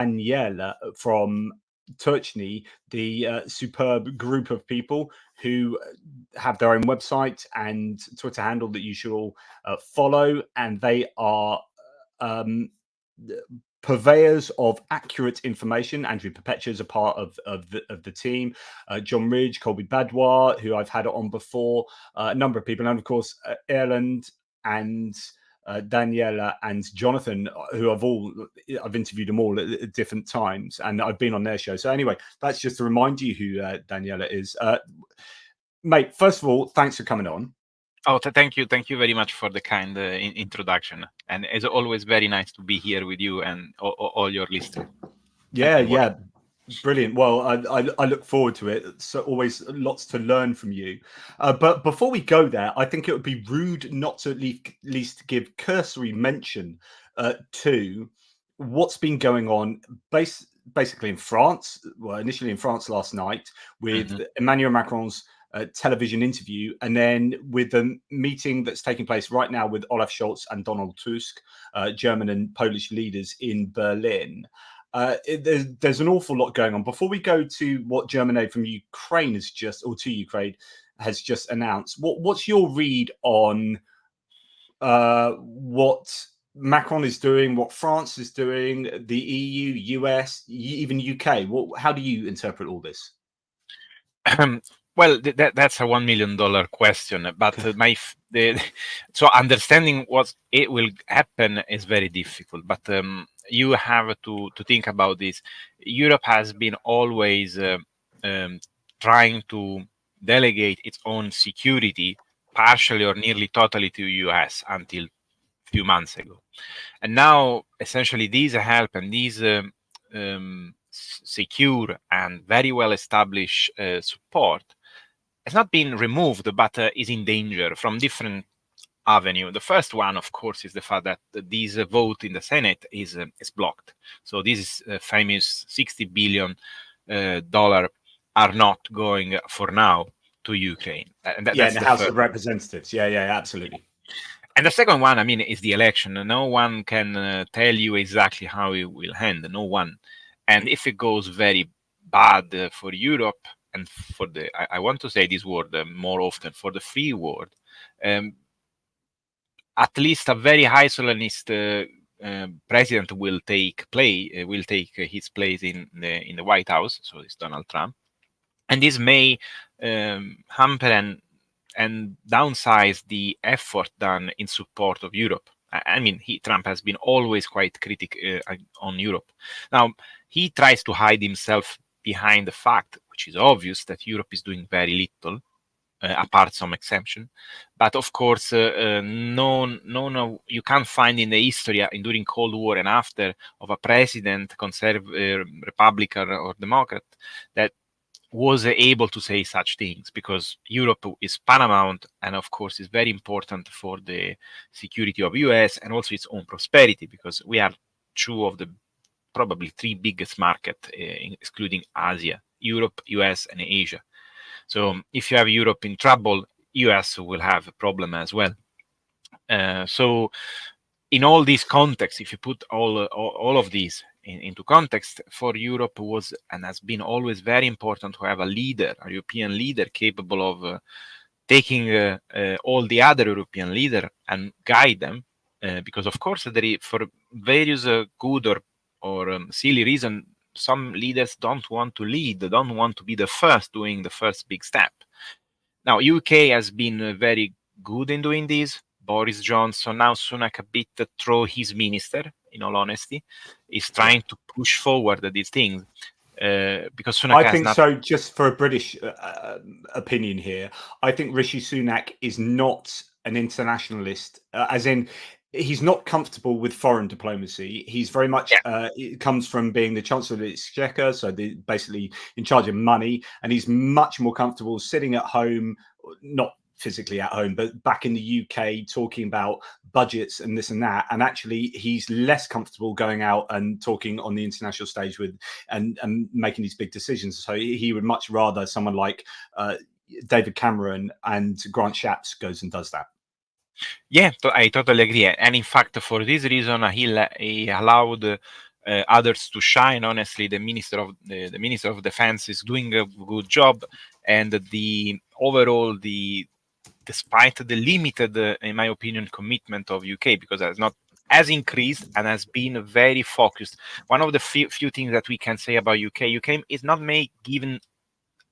Daniele from Tochnyi, the superb group of people who have their own website and Twitter handle that you should all follow, and they are purveyors of accurate information. Andrew Perpetua is a part of the team. John Ridge, Colby Badwa, who I've had on before, a number of people, and of course Ireland and Daniela and Jonathan, who I've interviewed them all at different times, and I've been on their show. So anyway, that's just to remind you who Daniela is. Mate, first of all, thanks for coming on. Oh, thank you very much for the kind introduction, and it's always very nice to be here with you and all your listeners. Yeah, brilliant. Well, I look forward to it. So always lots to learn from you. But before we go there, I think it would be rude not to at least give cursory mention to what's been going on basically in France. Well, initially in France last night with Emmanuel Macron's television interview, and then with the meeting that's taking place right now with Olaf Scholz and Donald Tusk, German and Polish leaders in Berlin. There's an awful lot going on. Before we go to what German aid from Ukraine has just announced, what's your read on what Macron is doing, what France is doing, the EU, US, even UK? How do you interpret all this? Well, that's a $1 million question, but so understanding what it will happen is very difficult. But you have to think about this. Europe has been always trying to delegate its own security, partially or nearly totally, to US until a few months ago. And now, essentially, these help and these secure and very well established support has not been removed, but is in danger from different avenue. The first one, of course, is the fact that this vote in the Senate is blocked. So this famous $60 billion are not going for now to Ukraine. And that's the House of Representatives. Yeah, absolutely. And the second one, I mean, is the election. No one can tell you exactly how it will end. No one. And if it goes very bad for Europe and for I want to say this word more often, for the free world, at least a very isolationist president will take his place in the White House. So it's Donald Trump, and this may hamper and downsize the effort done in support of Europe. I mean, Trump has been always quite critical on Europe. Now, he tries to hide himself behind the fact, which is obvious, that Europe is doing very little, apart some exception. But of course, no, you can't find in the history during Cold War and after of a president, Republican or Democrat, that was able to say such things, because Europe is paramount and of course is very important for the security of US and also its own prosperity, because we are two of the probably three biggest market, excluding Asia, Europe, US, and Asia. So if you have Europe in trouble, US will have a problem as well. So in all these contexts, if you put all of these into context, for Europe was and has been always very important to have a leader, a European leader capable of taking all the other European leaders and guide them, because of course for various good or silly reason, some leaders don't want to lead, they don't want to be the first doing the first big step. Now, UK has been very good in doing this. Boris Johnson, now Sunak a bit through his minister, in all honesty, is trying to push forward these things. Because Sunak I think so. Just for a British opinion here, I think Rishi Sunak is not an internationalist, as in he's not comfortable with foreign diplomacy. He's very much it comes from being the Chancellor of the Exchequer, so basically in charge of money, and he's much more comfortable sitting at home, not physically at home, but back in the UK talking about budgets and this and that. And actually, he's less comfortable going out and talking on the international stage with and making these big decisions. So he would much rather someone like David Cameron and Grant Shapps goes and does that. Yeah, I totally agree. And in fact, for this reason, he allowed others to shine. Honestly, the minister of defense is doing a good job, and despite the limited, in my opinion, commitment of UK, because it's not has increased and has been very focused. One of the few things that we can say about UK is not given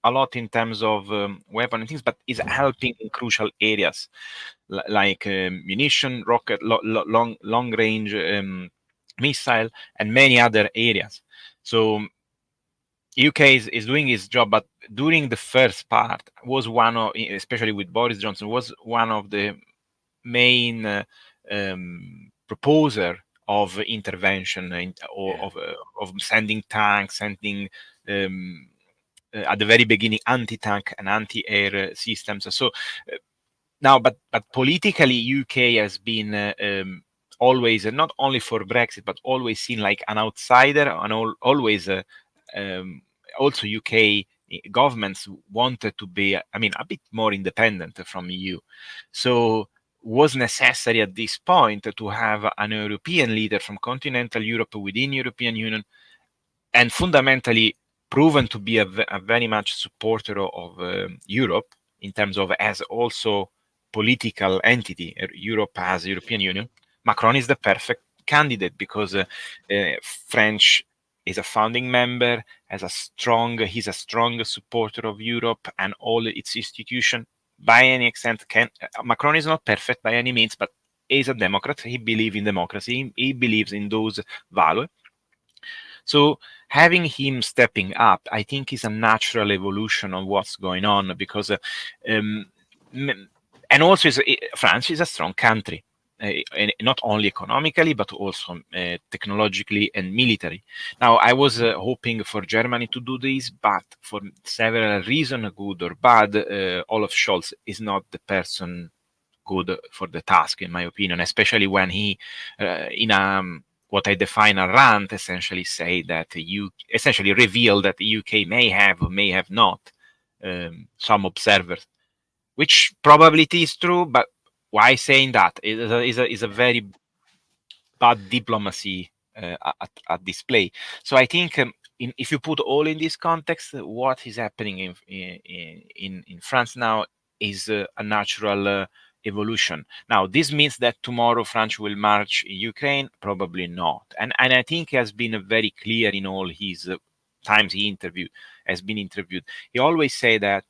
a lot in terms of weapon and things, but is helping in crucial areas like munition, rocket, long range missile, and many other areas. So UK is doing its job, but during the first part was one of, especially with Boris Johnson, was one of the main proposer of intervention of sending tanks, sending at the very beginning anti-tank and anti-air systems. So now, but politically, UK has been always, not only for Brexit, but always seen like an outsider, and always also UK governments wanted to be, I mean, a bit more independent from EU. So was necessary at this point to have an European leader from continental Europe within European Union, and fundamentally proven to be a very much supporter of Europe in terms of as also political entity. Europe as European Union. Macron is the perfect candidate because French is a founding member, he's a strong supporter of Europe and all its institutions. By any extent, Macron is not perfect by any means, but he's a Democrat. He believes in democracy. He believes in those values. So having him stepping up, I think, is a natural evolution of what's going on, because and also France is a strong country, not only economically but also technologically and military. Now, I was hoping for Germany to do this, but for several reasons, good or bad, Olaf Scholz is not the person good for the task, in my opinion, especially when he in a what I define a rant, essentially say that you essentially reveal that the UK may have or may have not some observers, which probably it is true, but why saying that? It is a very bad diplomacy at display. So I think if you put all in this context, what is happening in France now is a natural evolution. Now, this means that tomorrow France will march in Ukraine? Probably not. And I think he has been very clear in all his times has been interviewed. He always say that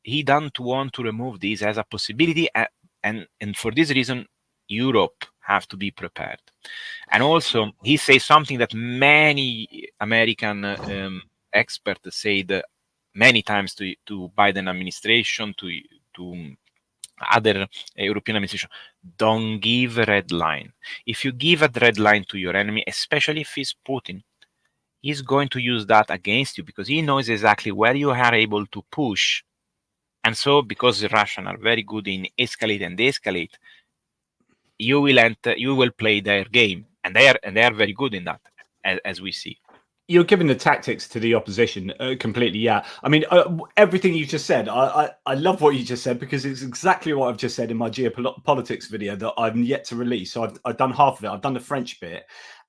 he doesn't want to remove this as a possibility, and for this reason, Europe have to be prepared. And also, he says something that many American experts said many times to Biden administration, to other European administration: don't give a red line. If you give a red line to your enemy, especially if it's Putin, he's going to use that against you, because he knows exactly where you are able to push. And so, because the Russians are very good in escalate and de-escalate, you will play their game, and they are very good in that, as we see. You're giving the tactics to the opposition completely. Yeah, I mean, everything you just said, I love what you just said, because it's exactly what I've just said in my geopolitics video that I'm yet to release. So I've done half of it. I've done the French bit,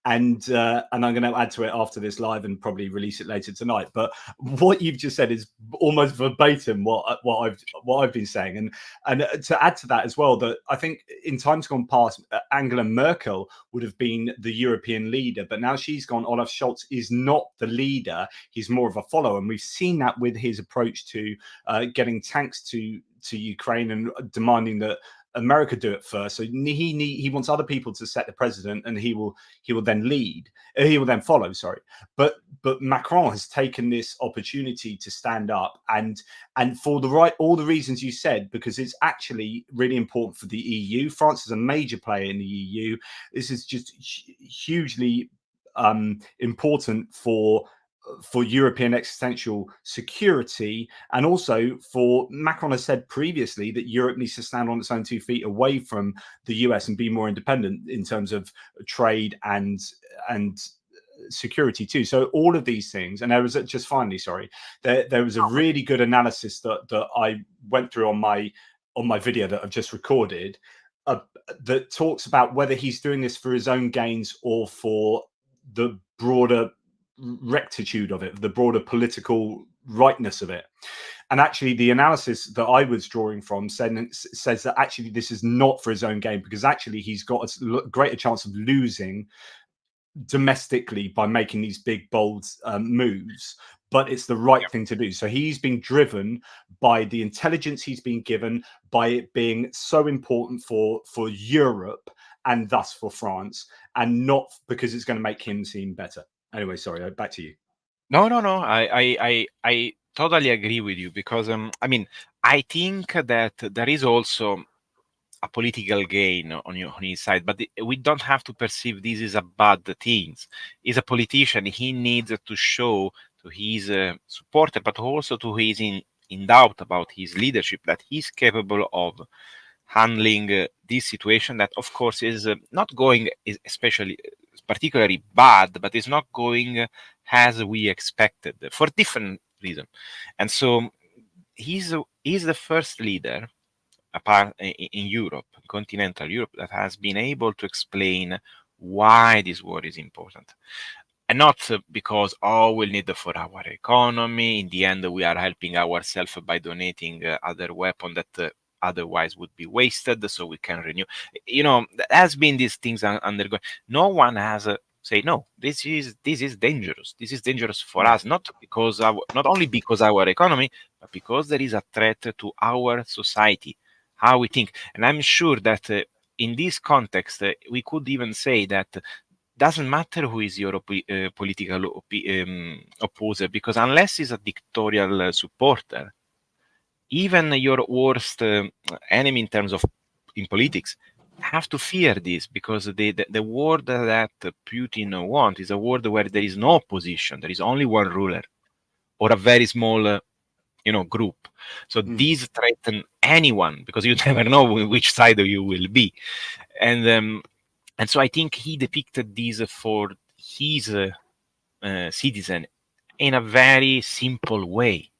and I'm going to add to it after this live and probably release it later tonight. But what you've just said is almost verbatim what I've been saying, and to add to that as well, that I think in times gone past, Angela Merkel would have been the European leader, but now she's gone. Olaf Scholz is not the leader; he's more of a follower, and we've seen that with his approach to getting tanks to Ukraine and demanding that America do it first. So he wants other people to set the precedent, and he will then lead. He will then follow. Sorry, but Macron has taken this opportunity to stand up and for all the reasons you said, because it's actually really important for the EU. France is a major player in the EU. This is just hugely important for European existential security, and also for Macron has said previously that Europe needs to stand on its own 2 feet away from the US and be more independent in terms of trade and security too. So all of these things, and there was just finally, sorry, there was a really good analysis that I went through on my video that I've just recorded that talks about whether he's doing this for his own gains or for the broader rectitude of it, the broader political rightness of it. And actually, the analysis that I was drawing from says that actually this is not for his own game, because actually he's got a greater chance of losing domestically by making these big, bold moves. But it's the right thing to do. So he's being driven by the intelligence he's been given, by it being so important for Europe and thus for France, and not because it's going to make him seem better. Anyway, sorry, back to you. No. I totally agree with you, because I mean, I think that there is also a political gain on his side, but we don't have to perceive this as a bad thing. He's a politician. He needs to show to his supporter, but also to his in doubt about his leadership, that he's capable of handling this situation that, of course, is not going especially particularly bad, but is not going as we expected for different reasons. And so he's the first leader apart in Europe, continental Europe, that has been able to explain why this war is important. And not because, we'll need it for our economy. In the end, we are helping ourselves by donating other weapons that otherwise would be wasted, so we can renew. There has been these things undergoing. No one has say, no, this is dangerous. This is dangerous for us, not only because our economy, but because there is a threat to our society, how we think. And I'm sure that in this context, we could even say that doesn't matter who is your political opposer, because unless he's a dictatorial supporter, even your worst enemy in politics have to fear this, because the world that Putin wants is a world where there is no opposition, there is only one ruler or a very small group. So these threaten anyone, because you never know which side you will be. And so I think he depicted this for his citizen in a very simple way.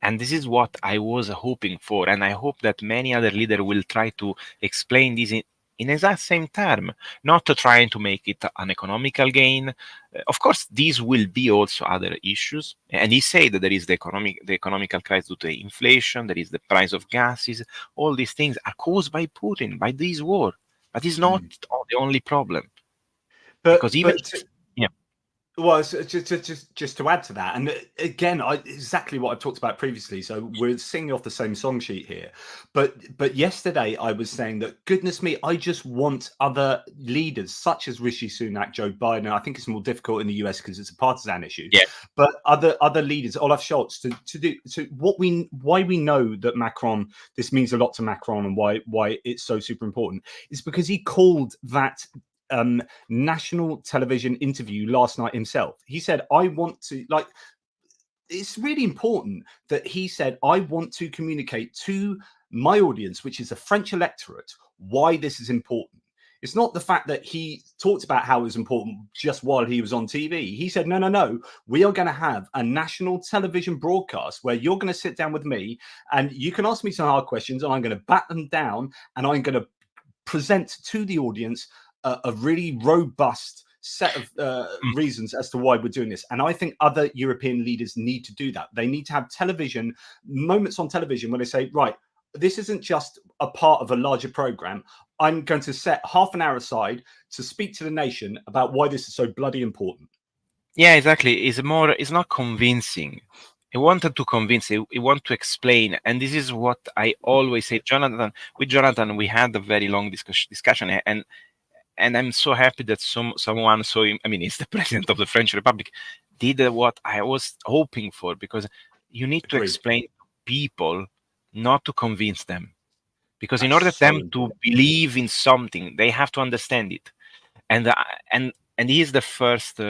And this is what I was hoping for. And I hope that many other leaders will try to explain this in exact same term, not trying to make it an economical gain. Of course, these will be also other issues. And he said that there is the economical crisis due to inflation, there is the price of gases. All these things are caused by Putin, by this war. But it's not the only problem. Because even well, just to add to that, and again, exactly what I've talked about previously. So we're singing off the same song sheet here. But yesterday I was saying that, goodness me, I just want other leaders such as Rishi Sunak, Joe Biden. I think it's more difficult in the US because it's a partisan issue. Yeah. But other leaders, Olaf Scholz, to do why we know that Macron, this means a lot to Macron, and why it's so super important is because he called that national television interview last night himself. He said, I want to, it's really important that he said, I want to communicate to my audience, which is the French electorate, why this is important. It's not the fact that he talked about how it was important just while he was on TV. He said, no, we are going to have a national television broadcast where you're going to sit down with me and you can ask me some hard questions and I'm going to bat them down and I'm going to present to the audience a really robust set of reasons as to why we're doing this. And I think other European leaders need to do that. They need to have television, moments on television where they say, right, this isn't just a part of a larger program. I'm going to set half an hour aside to speak to the nation about why this is so bloody important. Yeah, exactly. It's not convincing. He wanted to convince, he wanted to explain. And this is what I always say, with Jonathan, we had a very long discussion, and I'm so happy that someone saw him. I mean, he's the president of the French Republic, did what I was hoping for, because you need to explain to people, not to convince them. Because in order for them to believe in something, they have to understand it. And he is the first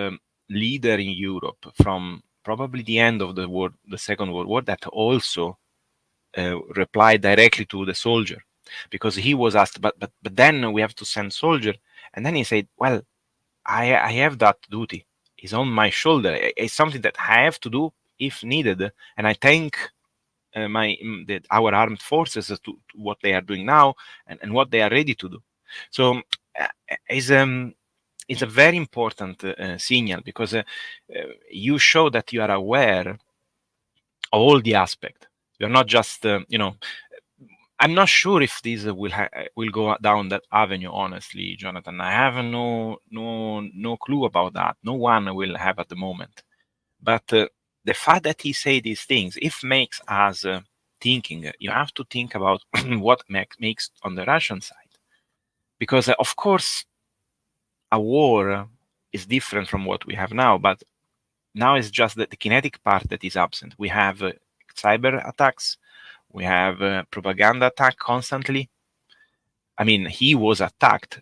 leader in Europe from probably the end of the Second World War that also replied directly to the soldier, because he was asked, but then we have to send soldier, and then he said, well, I have that duty. It's on my shoulder. It's something that I have to do if needed, and I thank our armed forces to what they are doing now and what they are ready to do. So it's a very important signal, because you show that you are aware of all the aspects. You're not just, I'm not sure if this will go down that avenue. Honestly, Jonathan, I have no clue about that. No one will have at the moment. But the fact that he say these things, if makes us thinking, you have to think about what makes on the Russian side, because of course a war is different from what we have now, but now it's just that the kinetic part that is absent. We have cyber attacks, we have propaganda attack constantly. I mean, he was attacked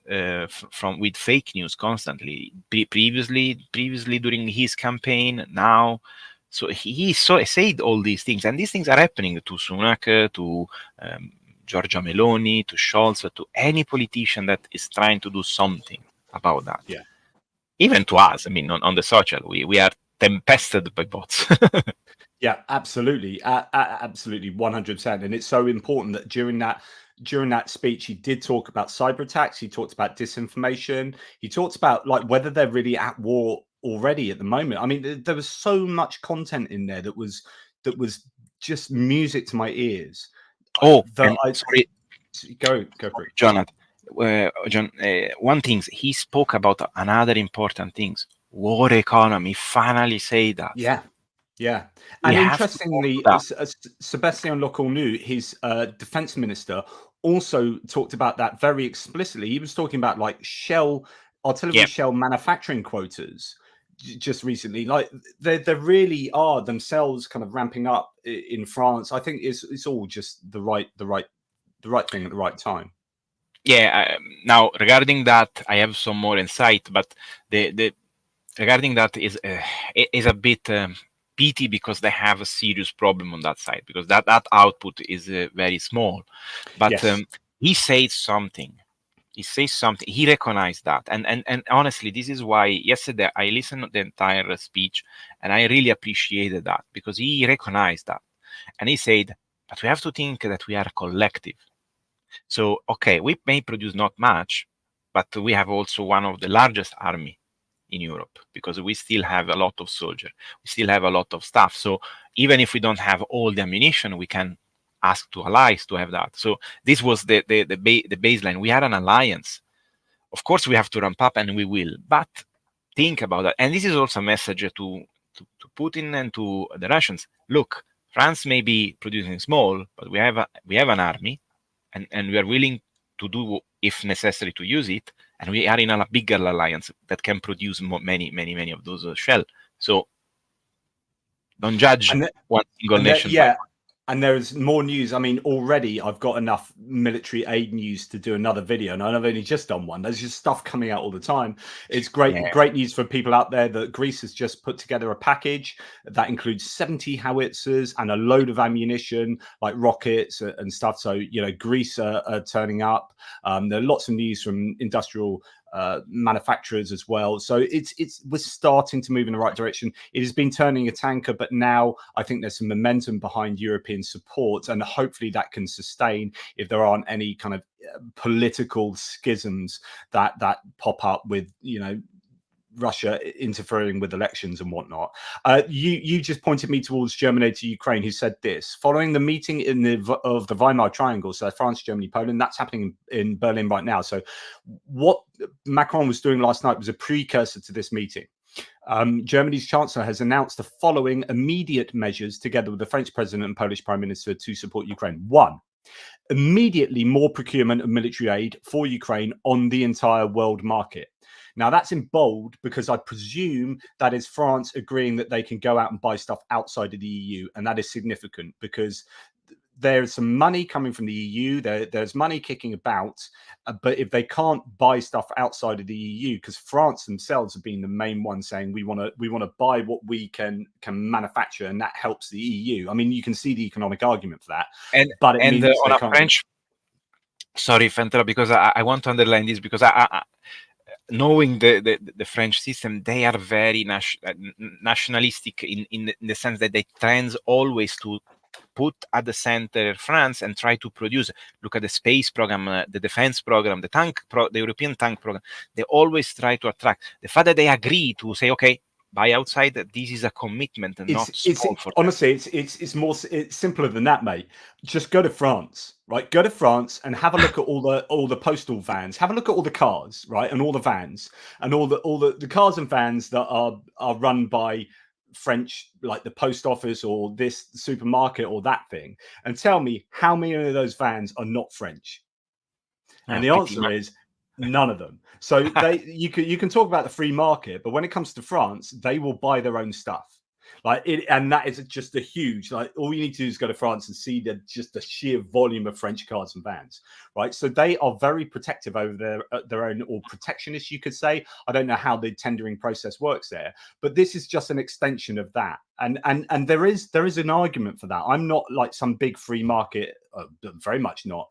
from with fake news constantly. Previously during his campaign, now, so he said all these things, and these things are happening to Sunak, to Giorgia Meloni, to Scholz, to any politician that is trying to do something about that. Yeah. Even to us, I mean, on the social, we are tempested by bots. Yeah, absolutely, absolutely, 100%. And it's so important that during that speech, he did talk about cyber attacks. He talked about disinformation. He talked about like whether they're really at war already at the moment. I mean, there was so much content in there that was just music to my ears. Oh, That and sorry, go for it, Jonathan. John, one thing he spoke about, another important things. War economy. Finally, say that. Yeah. Yeah, We and have to talk interestingly, to Sebastien Lecornu, his defense minister, also talked about that very explicitly. He was talking about like artillery shell manufacturing quotas just recently. Like they really are themselves kind of ramping up in France. I think it's all just the right thing at the right time. Yeah. Now regarding that, I have some more insight, but the regarding that is a bit pity, because they have a serious problem on that side, because that output is very small. But Yes. he says something. He says something. He recognized that, and honestly, this is why yesterday I listened to the entire speech, and I really appreciated that, because he recognized that, and he said, "But we have to think that we are collective. So, okay, we may produce not much, but we have also one of the largest army in Europe, because we still have a lot of soldiers, we still have a lot of stuff. So even if we don't have all the ammunition, we can ask to allies to have that." So this was the baseline. We are an alliance. Of course, we have to ramp up, and we will. But think about that. And this is also a message to Putin and to the Russians. Look, France may be producing small, but we have an army, and we are willing to do, if necessary, to use it. And we are in a bigger alliance that can produce many of those shells. So don't judge one single nation. Yeah, and there's more news. I mean, already I've got enough military aid news to do another video, and I've only just done one. There's just stuff coming out all the time. It's great news for people out there that Greece has just put together a package that includes 70 howitzers and a load of ammunition, like rockets and stuff. So, Greece are turning up. There are lots of news from industrial manufacturers as well. So we're starting to move in the right direction. It has been turning a tanker, but now I think there's some momentum behind European support, and hopefully that can sustain if there aren't any kind of political schisms that pop up with Russia interfering with elections and whatnot. You just pointed me towards Germany to Ukraine, who said this following the meeting of the Weimar Triangle, so France, Germany, Poland. That's happening in Berlin right now. So what Macron was doing last night was a precursor to this meeting. Germany's chancellor has announced the following immediate measures, together with the French president and Polish prime minister, to support Ukraine. 1, immediately more procurement of military aid for Ukraine on the entire world market. Now, that's in bold because I presume that is France agreeing that they can go out and buy stuff outside of the EU. And that is significant because there's some money coming from the EU. There's money kicking about. But if they can't buy stuff outside of the EU, because France themselves have been the main one saying we want to buy what we can manufacture, and that helps the EU. I mean, you can see the economic argument for that. But it means on a French. Sorry, Fentera, because I want to underline this, because I knowing the French system, they are very nationalistic in the sense that they tend always to put at the center France and try to produce. Look at the space program, the defense program, the European tank program. They always try to attract. The fact that they agree to say, okay, buy outside, this is a commitment and not small for them. Honestly, it's simpler than that, mate. Just go to France, right? Go to France and have a look at all the postal vans. Have a look at all the cars, right, and all the vans and all the cars and vans that are run by French, like the post office or this supermarket or that thing, and tell me how many of those vans are not French. And the answer is none of them. So you can talk about the free market, but when it comes to France, they will buy their own stuff. And that is just a huge, like, all you need to do is go to France and see just the sheer volume of French cars and vans, right? So they are very protective over their own, or protectionist, you could say. I don't know how the tendering process works there, but this is just an extension of that. And there is an argument for that. I'm not like some big free market, very much not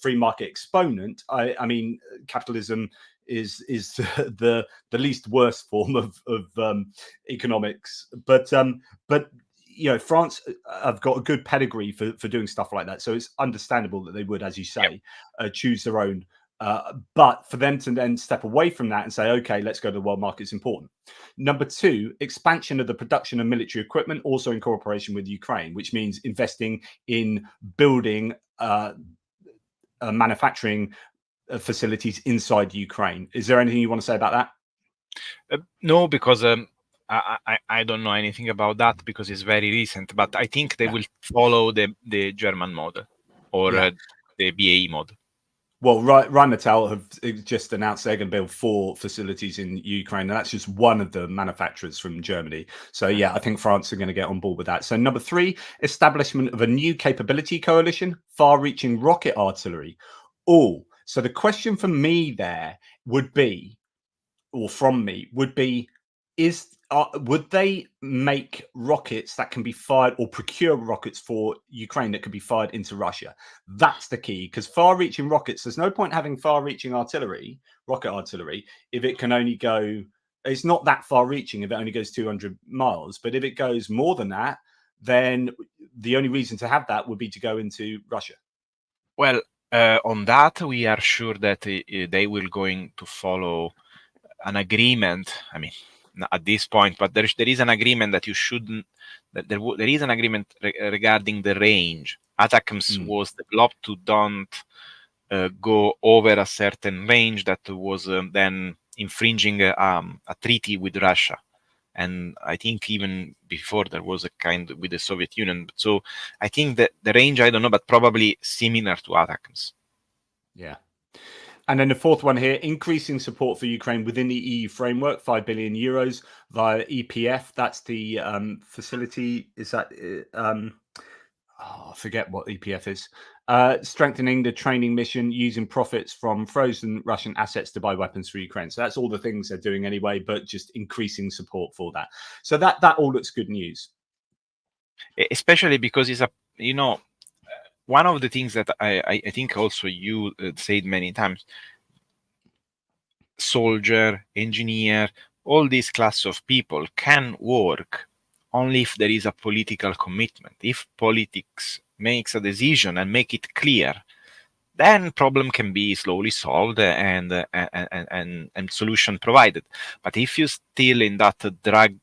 free market exponent. I mean, capitalism is the least worst form of economics, but you know, France have got a good pedigree for doing stuff like that, so it's understandable that they would, as you say, choose their own. But for them to then step away from that and say, okay, let's go to the world market is important. Number two, expansion of the production of military equipment, also in cooperation with Ukraine, which means investing in building manufacturing facilities inside Ukraine. Is there anything you want to say about that? No, because I don't know anything about that because it's very recent. But I think they will follow the German model or the BAE model. Well, Rheinmetall have just announced they're going to build 4 facilities in Ukraine, and that's just one of the manufacturers from Germany. So, yeah, I think France are going to get on board with that. So, number 3, establishment of a new capability coalition, far-reaching rocket artillery. Oh, so the question for me there would be, or from me, would be, would they make rockets that can be fired, or procure rockets for Ukraine that could be fired into Russia? That's the key, because far-reaching rockets, there's no point having far-reaching artillery, rocket artillery, if it can only go, it's not that far-reaching if it only goes 200 miles. But if it goes more than that, then the only reason to have that would be to go into Russia. Well, on that, we are sure that they will going to follow an agreement. I mean, at this point, but there is an agreement that you shouldn't. That there is an agreement regarding the range. ATACMS was developed to don't go over a certain range that was then infringing a treaty with Russia. And I think even before there was a kind with the Soviet Union. So I think that the range, I don't know, but probably similar to ATACMS. Yeah. And then the fourth one here, increasing support for Ukraine within the EU framework, 5 billion euros via EPF. That's the facility. Is that, I forget what EPF is. Strengthening the training mission, using profits from frozen Russian assets to buy weapons for Ukraine. So that's all the things they're doing anyway, but just increasing support for that. So that all looks good news. Especially because it's one of the things that I think also you said many times, soldier, engineer, all these class of people can work only if there is a political commitment. If politics makes a decision and make it clear, then problem can be slowly solved and solution provided. But if you still in that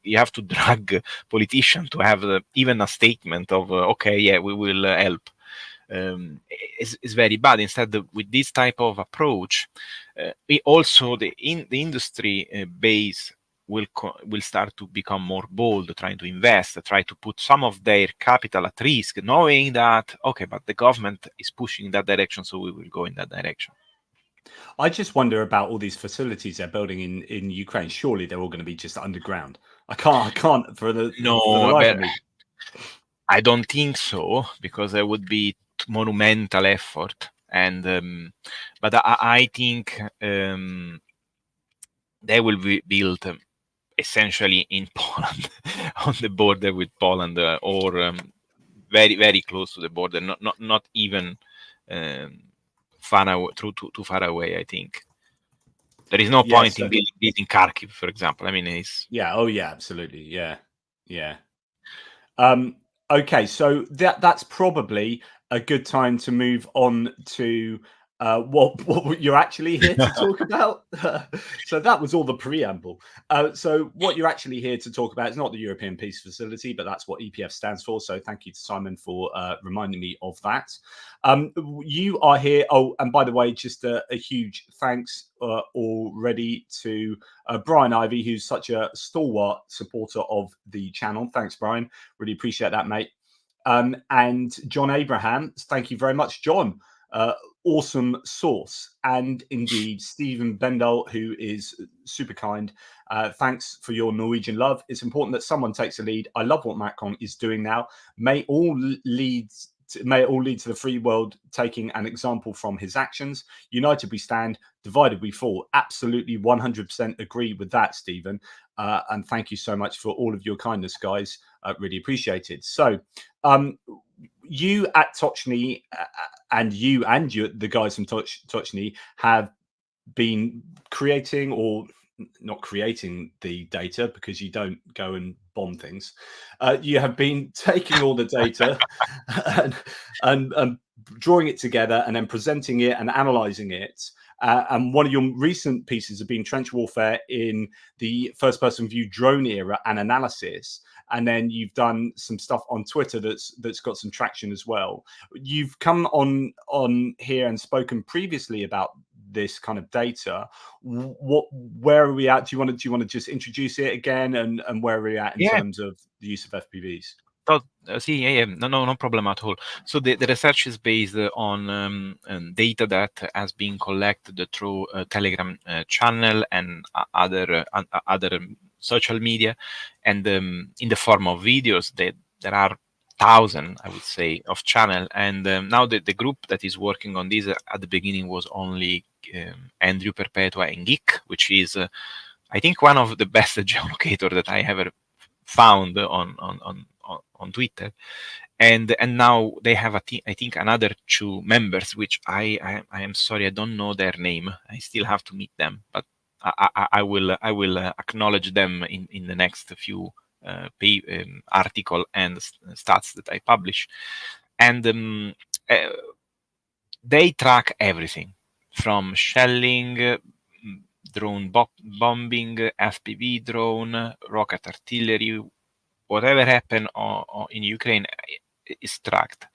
you have to drag politician to have even a statement of okay, yeah, we will help. Is very bad. Instead, with this type of approach, also the industry base will start to become more bold, trying to invest, try to put some of their capital at risk, knowing that okay, but the government is pushing in that direction, so we will go in that direction. I just wonder about all these facilities they're building in Ukraine. Surely they're all going to be just underground. I can't for the life of me. I don't think so, because there would be monumental effort, and but I think they will be built essentially in Poland, on the border with Poland, or very very close to the border, not even far away, too far away. I think there is no point in building this in Kharkiv, for example. I mean, it's yeah, oh yeah, absolutely, yeah. Okay, so that's probably a good time to move on to what you're actually here to talk about. So that was all the preamble. So what you're actually here to talk about is not the European Peace Facility, but that's what EPF stands for. So thank you to Simon for reminding me of that. You are here. Oh, and by the way, just a huge thanks already to Brian Ivy, who's such a stalwart supporter of the channel. Thanks, Brian. Really appreciate that, mate. And John Abraham, thank you very much, John. Awesome source. And indeed, Stephen Bendel, who is super kind. Thanks for your Norwegian love. It's important that someone takes a lead. I love what Macron is doing now. May it all lead to the free world taking an example from his actions. United we stand, divided we fall. Absolutely 100% agree with that, Stephen. And thank you so much for all of your kindness, guys. Really appreciated. So you at Tochnyi and the guys from Tochnyi have been creating, or not creating, the data, because you don't go and bomb things. You have been taking all the data and drawing it together and then presenting it and analyzing it. And one of your recent pieces have been trench warfare in the first-person view drone era and analysis. And then you've done some stuff on Twitter that's got some traction as well. You've come on here and spoken previously about this kind of data. Where are we at? Do you want to just introduce it again, and where are we at in terms of the use of FPVs? No problem at all. So the research is based on data that has been collected through a Telegram channel and other social media, and in the form of videos. There are thousands, I would say, of channel, and now the group that is working on this at the beginning was only Andrew, Perpetua, and Geek, which is I think one of the best geolocator that I ever found on Twitter, and now they have I think another 2 members, which I am sorry, I don't know their name. I still have to meet them, but I will acknowledge them in the next few article and stats that I publish. And they track everything from shelling, drone bombing, FPV drone, rocket artillery. Whatever happened in Ukraine is tracked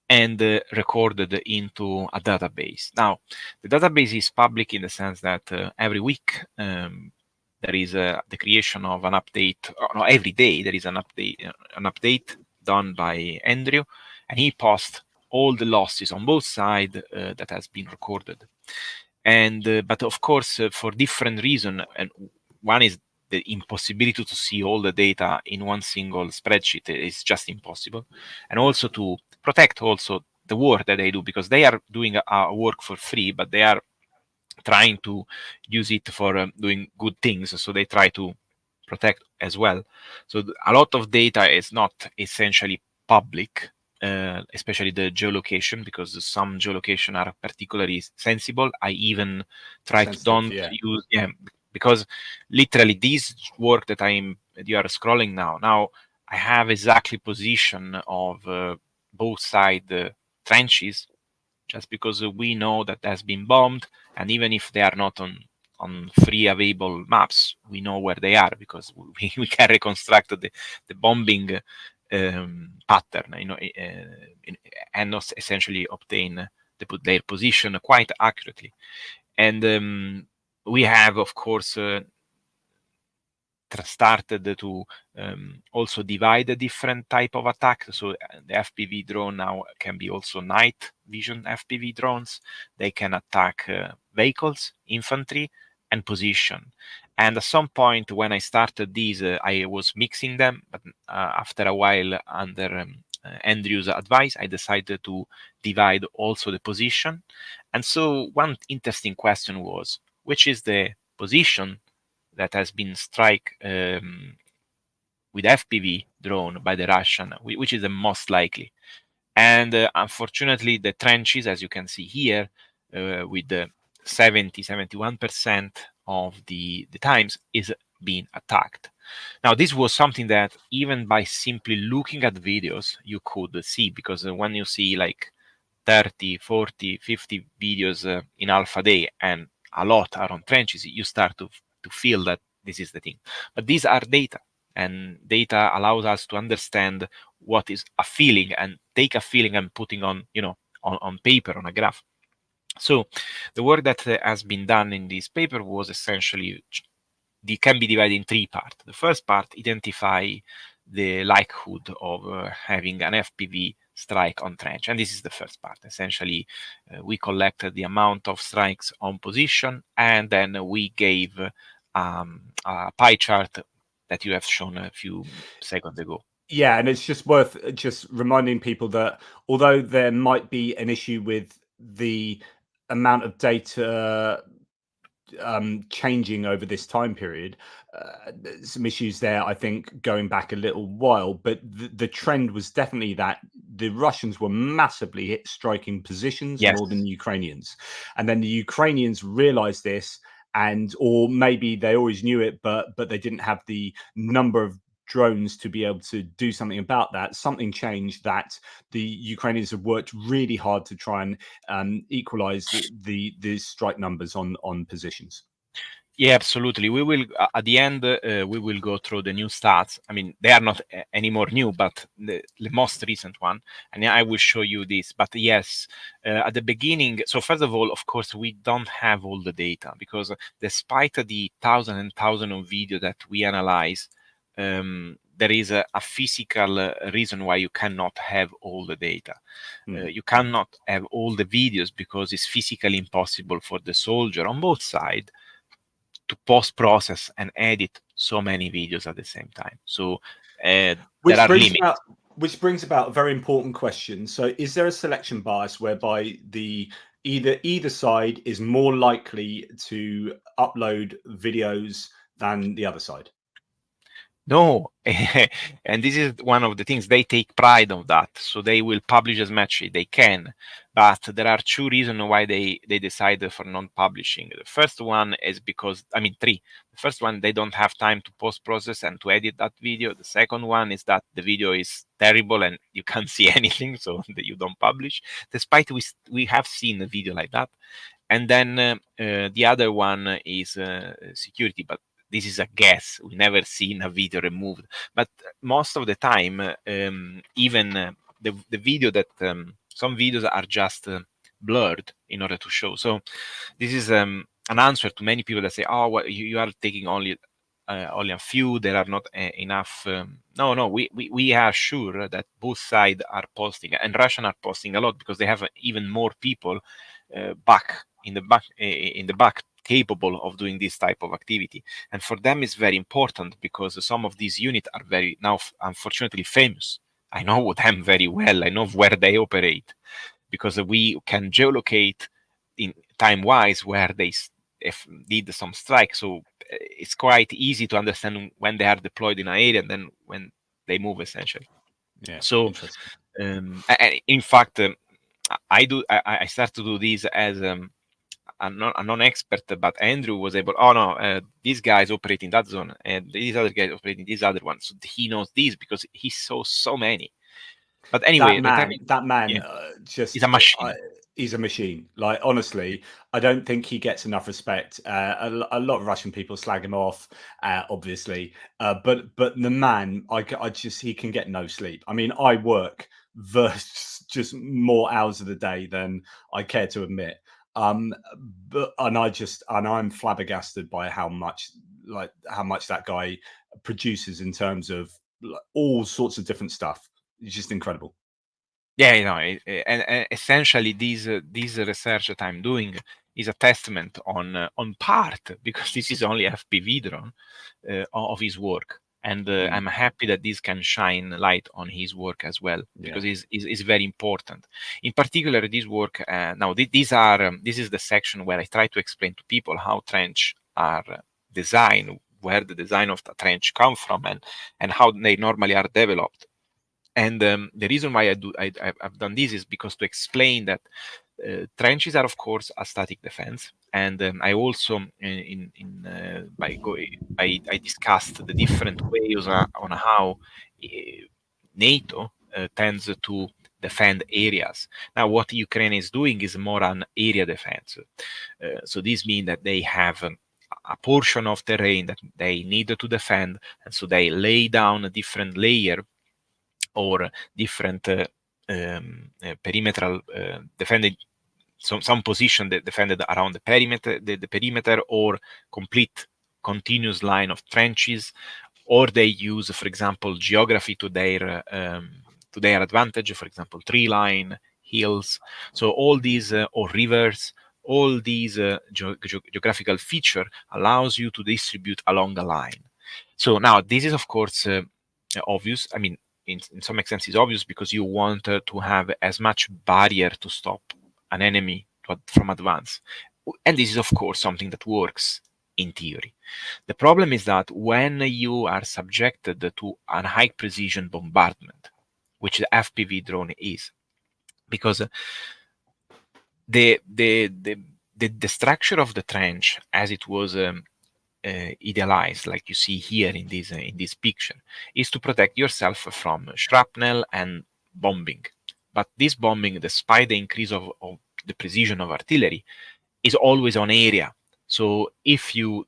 and recorded into a database. Now, the database is public in the sense that every week there is the creation of an update. No, every day there is an update done by Andrew, and he posts all the losses on both sides that has been recorded. And but of course, for different reasons, and one is the impossibility to see all the data in one single spreadsheet is just impossible, and also to protect also the work that they do, because they are doing a work for free, but they are trying to use it for doing good things, so they try to protect as well. So a lot of data is not essentially public, especially the geolocation, because some geolocation are particularly sensible. I even try to don't use because literally this work that you are scrolling now I have exactly position of both side trenches, just because we know that has been bombed, and even if they are not on free available maps, we know where they are, because we can reconstruct the bombing pattern, and not essentially obtain their position quite accurately. And we have, of course, started to also divide a different type of attack. So the FPV drone now can be also night vision FPV drones. They can attack vehicles, infantry, and position. And at some point when I started these, I was mixing them, but after a while, under Andrew's advice, I decided to divide also the position. And so one interesting question was, which is the position that has been struck with FPV drone by the Russian, which is the most likely? And unfortunately, the trenches, as you can see here, with the 71% of the times, is been attacked. Now, this was something that even by simply looking at videos, you could see, because when you see like 30, 40, 50 videos in half a day, and a lot are on trenches, you start to feel that this is the thing. But these are data, and data allows us to understand what is a feeling, and take a feeling and putting on, on paper, on a graph. So the work that has been done in this paper was essentially, can be divided in three parts. The first part, identify the likelihood of having an FPV strike on trench. And this is the first part. Essentially, we collected the amount of strikes on position, and then we gave a pie chart that you have shown a few seconds ago. Yeah, and it's just worth just reminding people that although there might be an issue with the amount of data changing over this time period, some issues there, I think, going back a little while, but the trend was definitely that the Russians were massively striking positions Yes. more than the Ukrainians. And then the Ukrainians realized this, and or maybe they always knew it, but they didn't have the number of drones to be able to do something about that. Something changed, that the Ukrainians have worked really hard to try and equalize the strike numbers on positions. Yeah, absolutely. We will, at the end, we will go through the new stats. I mean, they are not any more new, but the most recent one. And I will show you this. But yes, at the beginning, so first of all, of course, we don't have all the data, because despite the thousand and thousand of video that we analyze, there is a physical reason why you cannot have all the data. You cannot have all the videos because it's physically impossible for the soldier on both sides to post-process and edit so many videos at the same time. So there are limits. Which brings about a very important question. So is there a selection bias whereby either side is more likely to upload videos than the other side? No, and this is one of the things, they take pride of that, so they will publish as much as they can. But there are two reasons why they decided for non-publishing. The first one is because, I mean, three. The first one, they don't have time to post-process and to edit that video. The second one is that the video is terrible and you can't see anything, so that you don't publish, despite we have seen a video like that. And then the other one is security, but this is a guess. We never seen a video removed, but most of the time, even the video that some videos are just blurred in order to show. So this is an answer to many people that say, "Oh, well, you are taking only a few. There are not enough." No, we are sure that both sides are posting, and Russian are posting a lot because they have even more people back in the back capable of doing this type of activity. And for them it's very important because some of these units are very now unfortunately famous. I know them very well. I know where they operate because we can geolocate in time wise where they did some strike. So it's quite easy to understand when they are deployed in an area and then when they move, essentially. Yeah. So interesting. in fact, I start to do this as a non-expert, but Andrew was able, oh no, this guy's operating that zone and these other guys operating this other one. So he knows this because he saw so many. But anyway, that man yeah, just he's a machine. He's a machine. Like, honestly, I don't think he gets enough respect. A lot of Russian people slag him off, obviously, but the man, I just, he can get no sleep. I mean, I work just more hours of the day than I care to admit. But I'm flabbergasted by how much that guy produces in terms of all sorts of different stuff. It's just incredible. Yeah, and essentially this research that I'm doing is a testament on part, because this is only FPV drone, of his work. And I'm happy that this can shine light on his work as well, because it's very important. In particular, this work, now this is the section where I try to explain to people how trench are designed, where the design of the trench come from, and how they normally are developed. And the reason why I've done this is because to explain that Trenches are, of course, a static defense, and I also I discussed the different ways on how NATO tends to defend areas. Now, what Ukraine is doing is more an area defense. So this means that they have a portion of terrain that they need to defend, and so they lay down a different layer or different perimetral defended some position that defended around the perimeter or complete continuous line of trenches, or they use, for example, geography to their advantage, for example, tree line, hills. So all these or rivers, all these geographical feature allows you to distribute along a line. So now this is, of course, obvious. I mean, in some extent, it's obvious because you want to have as much barrier to stop an enemy from advance. And this is, of course, something that works in theory. The problem is that when you are subjected to a high precision bombardment, which the FPV drone is, because the structure of the trench as it was idealized, like you see here in this picture, is to protect yourself from shrapnel and bombing. But this bombing, despite the increase of the precision of artillery, is always on area. So if you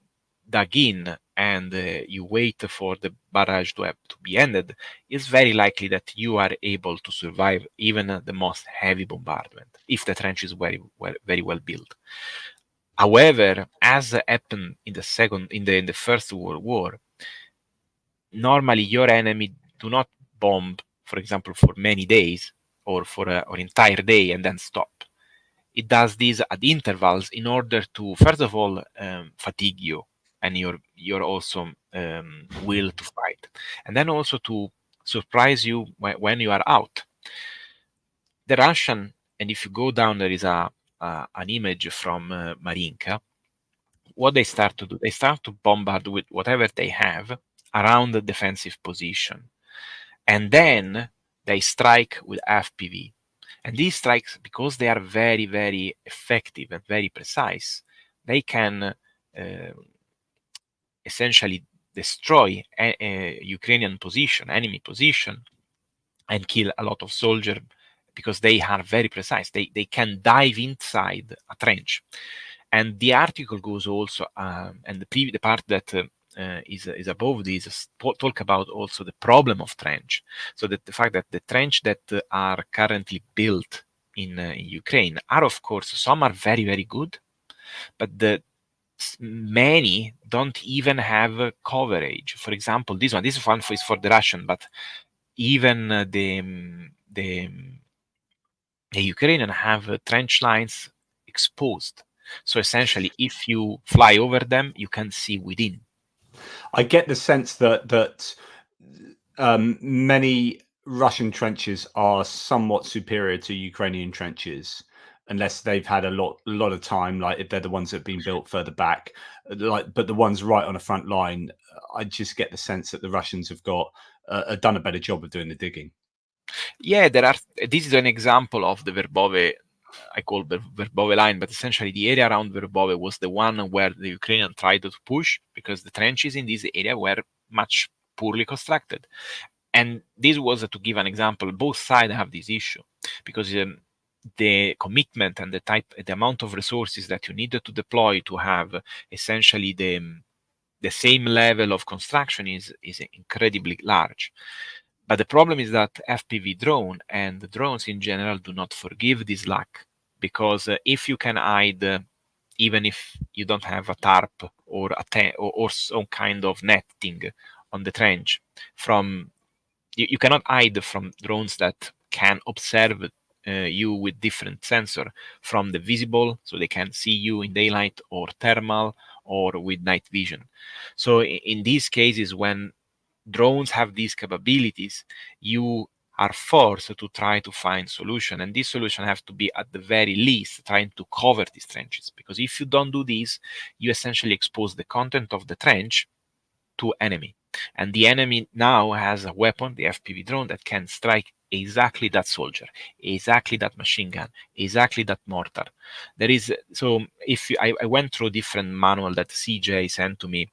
dug in and you wait for the barrage to be ended, it's very likely that you are able to survive even the most heavy bombardment if the trench is very well built. However, as happened in the First World War, normally your enemy do not bomb, for example, for many days or for an entire day and then stop. It does this at intervals in order to, first of all, fatigue you and your also will to fight, and then also to surprise you when you are out. The Russian, and if you go down, there is an image from Marinka. What they start to do, they start to bombard with whatever they have around the defensive position, and then they strike with FPV. And these strikes, because they are very, very effective and very precise, they can essentially destroy a Ukrainian position, enemy position, and kill a lot of soldiers because they are very precise. They can dive inside a trench. And the article goes also, and the part that is above this talk about also the problem of trench. So that the fact that the trench that are currently built in Ukraine are, of course, some are very, very good, but many don't even have coverage. For example, this one is for the Russian, but even the Ukrainian have trench lines exposed. So essentially, if you fly over them, you can see within. I get the sense that many Russian trenches are somewhat superior to Ukrainian trenches, unless they've had a lot of time, like if they're the ones that have been built further back. But the ones right on the front line, I just get the sense that the Russians have done a better job of doing the digging. Yeah, this is an example of the Verbove. I call Verbove line, but essentially the area around Verbove was the one where the Ukrainian tried to push because the trenches in this area were much poorly constructed. And this was, to give an example, both sides have this issue because the commitment and the amount of resources that you needed to deploy to have essentially the same level of construction is incredibly large. But the problem is that FPV drone and the drones in general do not forgive this lack, because if you can hide, even if you don't have a tarp or or some kind of netting on the trench, you cannot hide from drones that can observe you with different sensor from the visible, so they can see you in daylight, or thermal, or with night vision. So in these cases, when drones have these capabilities, you are forced to try to find solution, and this solution has to be at the very least trying to cover these trenches, because if you don't do this, you essentially expose the content of the trench to enemy, and the enemy now has a weapon, the FPV drone, that can strike exactly that soldier, exactly that machine gun, exactly that mortar. There is so if you, I went through different manual that CJ sent to me,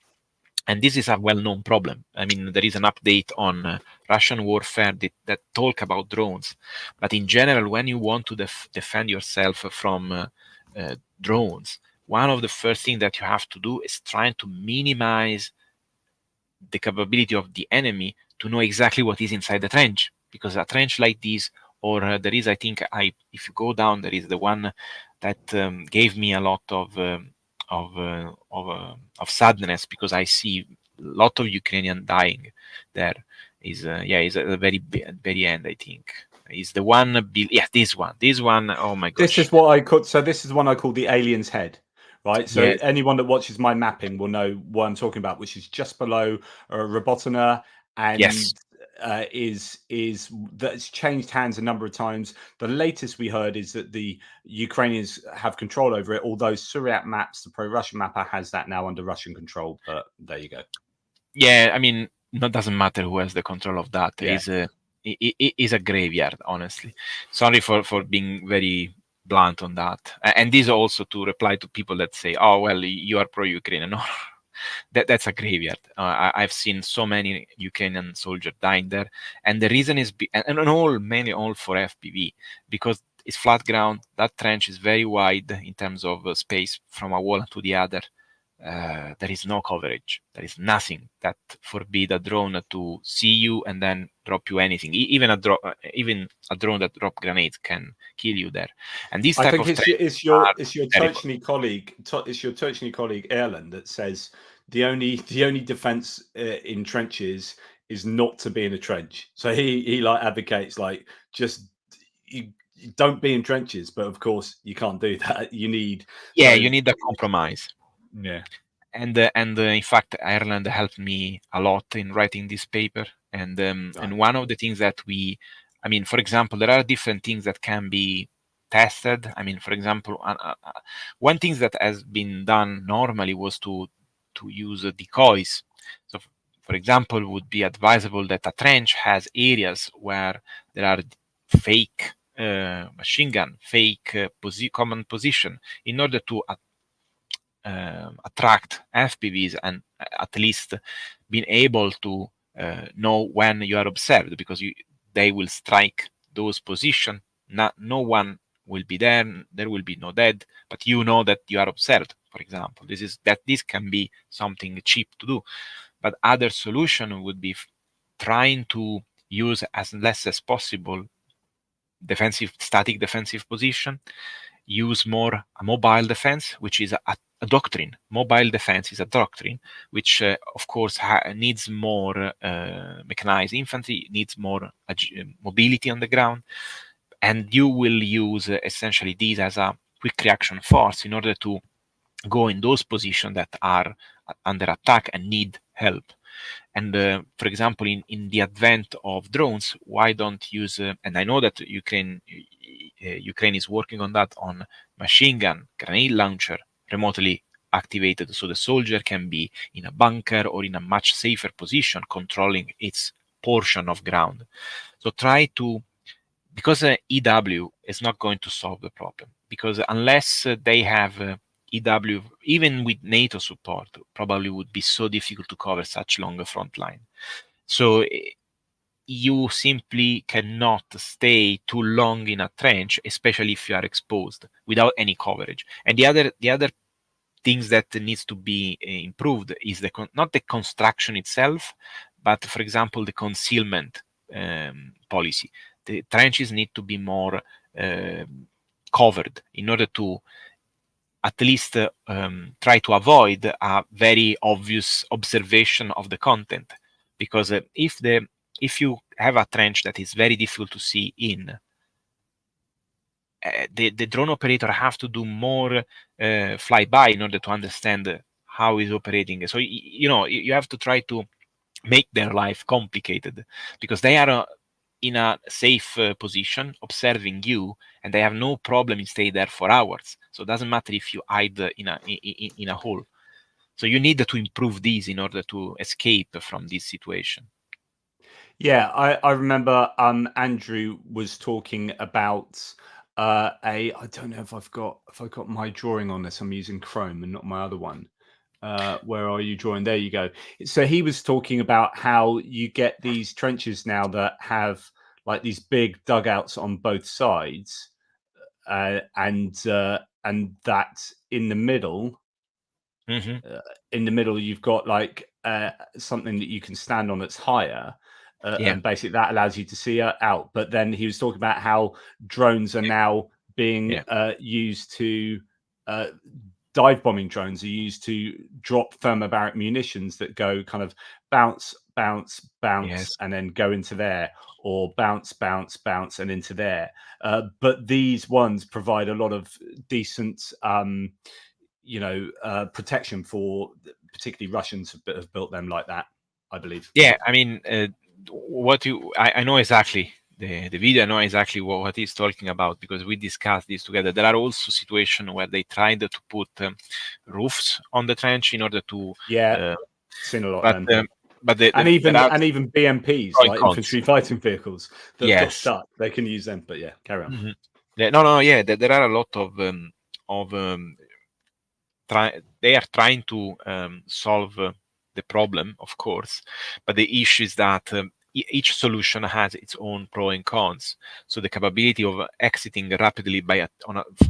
and this is a well-known problem. I mean, there is an update on Russian warfare that talk about drones, but in general, when you want to defend yourself from drones, one of the first things that you have to do is trying to minimize the capability of the enemy to know exactly what is inside the trench, because a trench like this, or there is, I think, if you go down, there is the one that gave me a lot of sadness, because I see a lot of Ukrainian dying there. Is is at the very end, I think. Is the one? Yeah, this one. Oh my gosh! This is what I call. So this is the one I call the alien's head, right? So Yes. anyone that watches my mapping will know what I'm talking about, which is just below Robotina, Yes. and is that's changed hands a number of times. The latest we heard is that the Ukrainians have control over it, although Suryat Maps, the pro-Russian mapper, has that now under Russian control. But there you go. Yeah, I mean, it doesn't matter who has the control of that. Yeah. It is a graveyard, honestly. Sorry for being very blunt on that. And this also to reply to people that say, "Oh, well, you are pro-Ukraine." No, that's a graveyard. I've seen so many Ukrainian soldiers dying there, and the reason is mainly all for FPV, because it's flat ground. That trench is very wide in terms of space from a wall to the other. There is no coverage. There is nothing that forbid a drone to see you and then drop you anything. Even a drone that drop grenades can kill you there. And this I type think of it's are your terrible. Tochnyi colleague. It's your Tochnyi colleague Erlen that says the only defense in trenches is not to be in a trench. So he like advocates like just you don't be in trenches, but of course you can't do that. You need Yeah, you need a compromise. yeah. And in fact, Ireland helped me a lot in writing this paper. And one of the things that I mean, for example, there are different things that can be tested. I mean, for example, one thing that has been done normally was to use decoys. So, for example, would be advisable that a trench has areas where there are fake machine gun, fake common position, in order to attract FPVs, and at least being able to know when you are observed, because they will strike those positions. No one will be there. There will be no dead, but you know that you are observed. For example, this can be something cheap to do, but other solution would be trying to use as less as possible static defensive position, use more a mobile defense, which is a doctrine. Mobile defense is a doctrine, which of course needs more mechanized infantry, needs more mobility on the ground, and you will use essentially these as a quick reaction force in order to go in those positions that are under attack and need help. And for example, in the advent of drones, why don't use? And I know that Ukraine is working on that, on machine gun, grenade launcher, remotely activated, so the soldier can be in a bunker or in a much safer position, controlling its portion of ground. So try to, because EW is not going to solve the problem, because unless they have EW, even with NATO support, probably would be so difficult to cover such long front line. So you simply cannot stay too long in a trench, especially if you are exposed, without any coverage. And the other things that needs to be improved is not the construction itself, but for example the concealment policy. The trenches need to be more covered in order to at least try to avoid a very obvious observation of the content, because if you have a trench that is very difficult to see in, the drone operator have to do more flyby in order to understand how it's operating. So you have to try to make their life complicated, because they are in a safe position observing you, and they have no problem in stay there for hours. So it doesn't matter if you hide in a hole. So you need to improve these in order to escape from this situation. Yeah, I remember Andrew was talking about I don't know if I've got my drawing on this. I'm using Chrome and not my other one. Where are you drawing? There you go. So he was talking about how you get these trenches now that have like these big dugouts on both sides, and that in the middle, Hmm. you've got like something that you can stand on that's higher, Yeah, and basically that allows you to see out. But then he was talking about how drones are now being yeah, used to uh, dive bombing drones are used to drop thermobaric munitions that go kind of bounce, bounce, bounce, yes, and then go into there, or bounce, bounce, bounce, and into there. But these ones provide a lot of decent protection for particularly Russians have built them like that, I believe. yeah. I mean, I know exactly the video. I know exactly what he's talking about because we discussed this together. There are also situations where they tried to put roofs on the trench in order to, Yeah, uh, seen a lot of but them. but And there even are and even BMPs, pro and like cons. infantry fighting vehicles that have got Yes. stuck, they can use them. But yeah, carry on. Mhm. Yeah, no, no, yeah. There are a lot of they are trying to solve the problem, of course, but the issue is that each solution has its own pros and cons. So the capability of exiting rapidly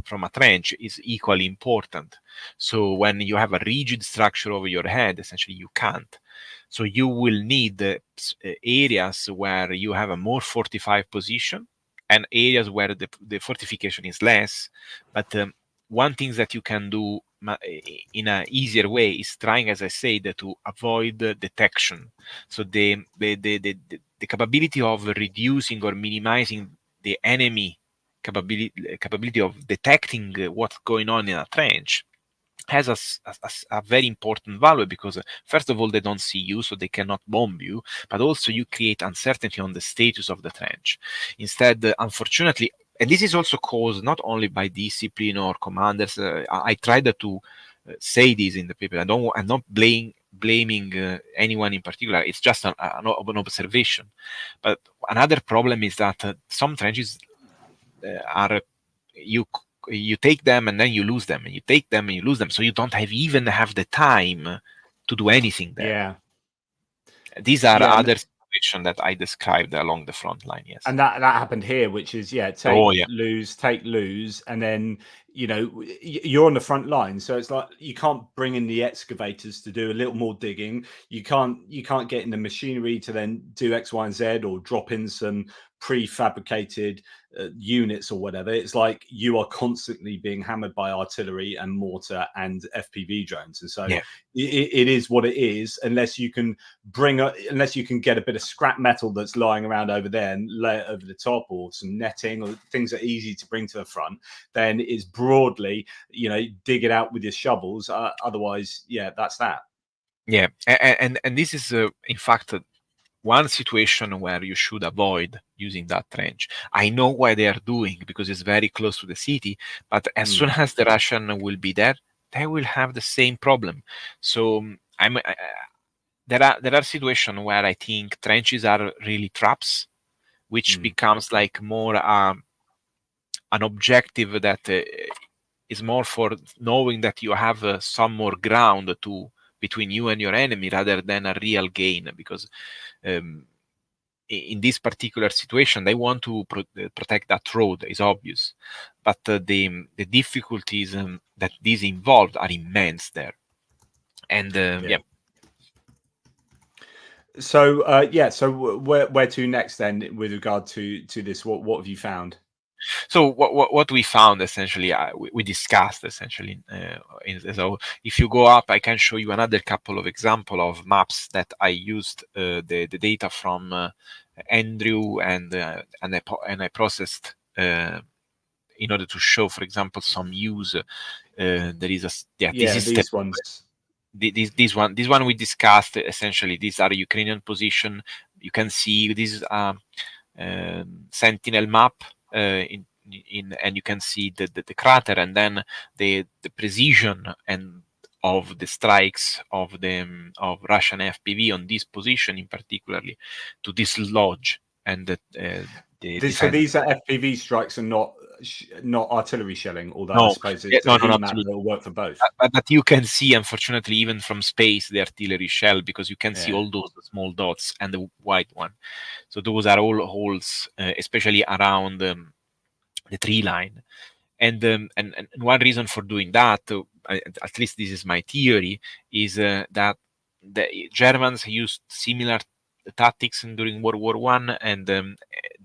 from a trench is equally important. So when you have a rigid structure over your head, essentially you can't. So you will need areas where you have a more fortified position and areas where the fortification is less. But one thing that you can do in an easier way is trying, as I said, to avoid detection. So the capability of reducing or minimizing the enemy capability of detecting what's going on in a trench has a very important value because first of all they don't see you so they cannot bomb you, but also you create uncertainty on the status of the trench. Instead, unfortunately, and this is also caused not only by discipline or commanders. I tried to say this in the paper. I'm not blaming anyone in particular. It's just an observation. But another problem is that some trenches are you you take them and then you lose them, and you take them and you lose them, so you don't even have the time to do anything there. Yeah, These are yeah, other situations that I described along the front line. Yes. and that happened here, which is Oh yeah. take lose, and then you're on the front line, so it's like you can't bring in the excavators to do a little more digging. You can't get in the machinery to then do X, Y, and Z, or drop in some prefabricated units or whatever. It's like you are constantly being hammered by artillery and mortar and FPV drones, and so Yeah. it is what it is, unless you can unless you can get a bit of scrap metal that's lying around over there and lay it over the top, or some netting, or things that are easy to bring to the front. Then it's broadly, dig it out with your shovels. Otherwise, yeah, that's that. Yeah. And this is in fact one situation where you should avoid using that trench. I know why they are doing, because it's very close to the city, but as soon Mm. as the Russian will be there, they will have the same problem. So there are situations where I think trenches are really traps, which Mm. becomes like more an objective that is more for knowing that you have some more ground to between you and your enemy rather than a real gain, because um, in this particular situation they want to protect that road, is obvious, but the difficulties that these involved are immense there. And Yeah. yeah. So so where to next then with regard to this? What have you found? So what we found essentially, we discussed essentially. So if you go up, I can show you another couple of example of maps that I used the data from Andrew, and I processed in order to show, for example, some use. There is this Yeah, is the these ones. this one we discussed essentially. These are Ukrainian position. You can see this is Sentinel map in and you can see the crater, and then the precision and of the strikes of Russian FPV on this position, in particularly, to dislodge and So defend. these are FPV strikes and not artillery shelling, although I No, suppose it's no, a heat map absolutely. that will work for both. But you can see, unfortunately, even from space, the artillery shell, because you can see Yeah. all those small dots and the white one. So those are all holes, especially around the tree line. And one reason for doing that, at least this is my theory, is that the Germans used similar tactics during World War One, and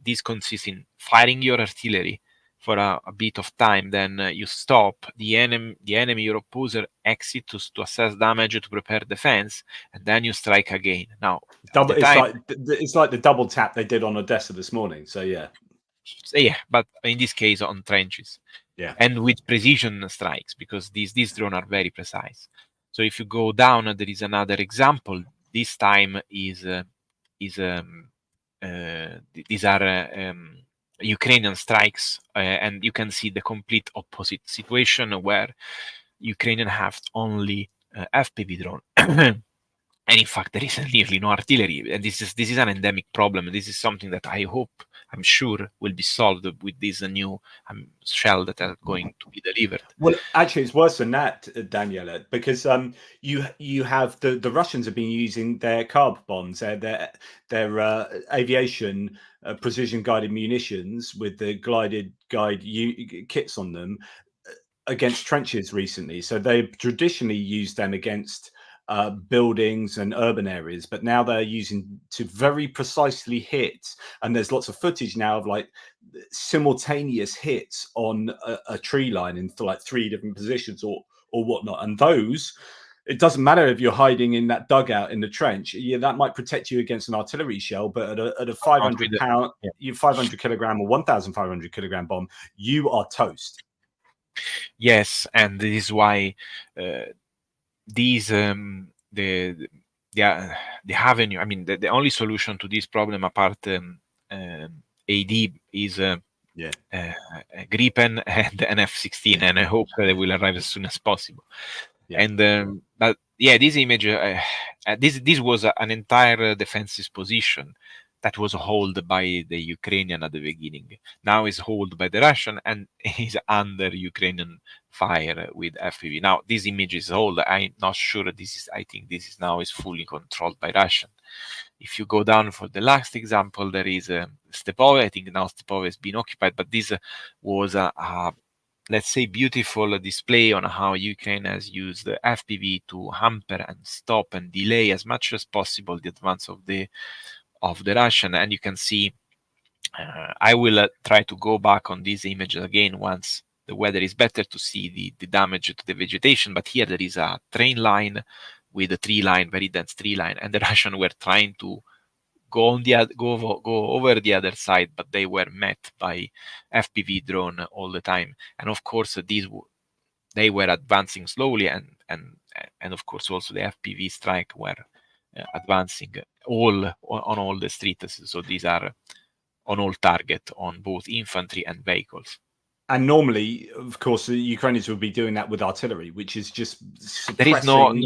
this consists in firing your artillery for a bit of time, then you stop the enemy, your opposer exit to assess damage, to prepare defense, and then you strike again. Now, at the time, It's like the double tap they did on Odessa this morning. So yeah, but in this case on trenches. yeah, And with precision strikes, because these drones are very precise. So if you go down, there is another example. This time is these are Ukrainian strikes, and you can see the complete opposite situation where Ukrainian have only FPV drone. And in fact, there is nearly no artillery, and this is an endemic problem. This is something that I'm sure, will be solved with this new shell that are going to be delivered. Well, actually, it's worse than that, Daniele, because you have the Russians have been using their carb bombs, their aviation precision guided munitions with the glided guide kits on them against trenches recently. So they've traditionally used them against buildings and urban areas, but now they're using to very precisely hit. And there's lots of footage now of like simultaneous hits on a tree line in like 3 different positions or whatnot. And those, it doesn't matter if you're hiding in that dugout in the trench. Yeah, that might protect you against an artillery shell, but at a 500 pound, 500 kilogram or 1,500 kilogram bomb, you are toast. Yes, and this is why these the avenue. I mean, the only solution to this problem, apart AD, is Gripen and an F-16, and I hope they will arrive as soon as possible. Yeah. And but yeah, this image, this was an entire defensive position that was held by the Ukrainian at the beginning. Now is held by the Russian and is under Ukrainian fire with FPV. Now this image is old. I'm not sure this is. I think this is now is fully controlled by Russian. If you go down for the last example, there is Stepove. I think now Stepove has been occupied, but this was a let's say beautiful display on how Ukraine has used the FPV to hamper and stop and delay as much as possible the advance of the Russian. And you can see, I will try to go back on these images again once the weather is better to see the damage to the vegetation. But here there is a train line with a tree line, very dense tree line, and the Russians were trying to go over the other side, but they were met by FPV drone all the time. And of course, they were advancing slowly, and of course also the FPV strike were advancing on all the streets. So these are on all target on both infantry and vehicles. And normally, of course, the Ukrainians would be doing that with artillery, which is just suppressing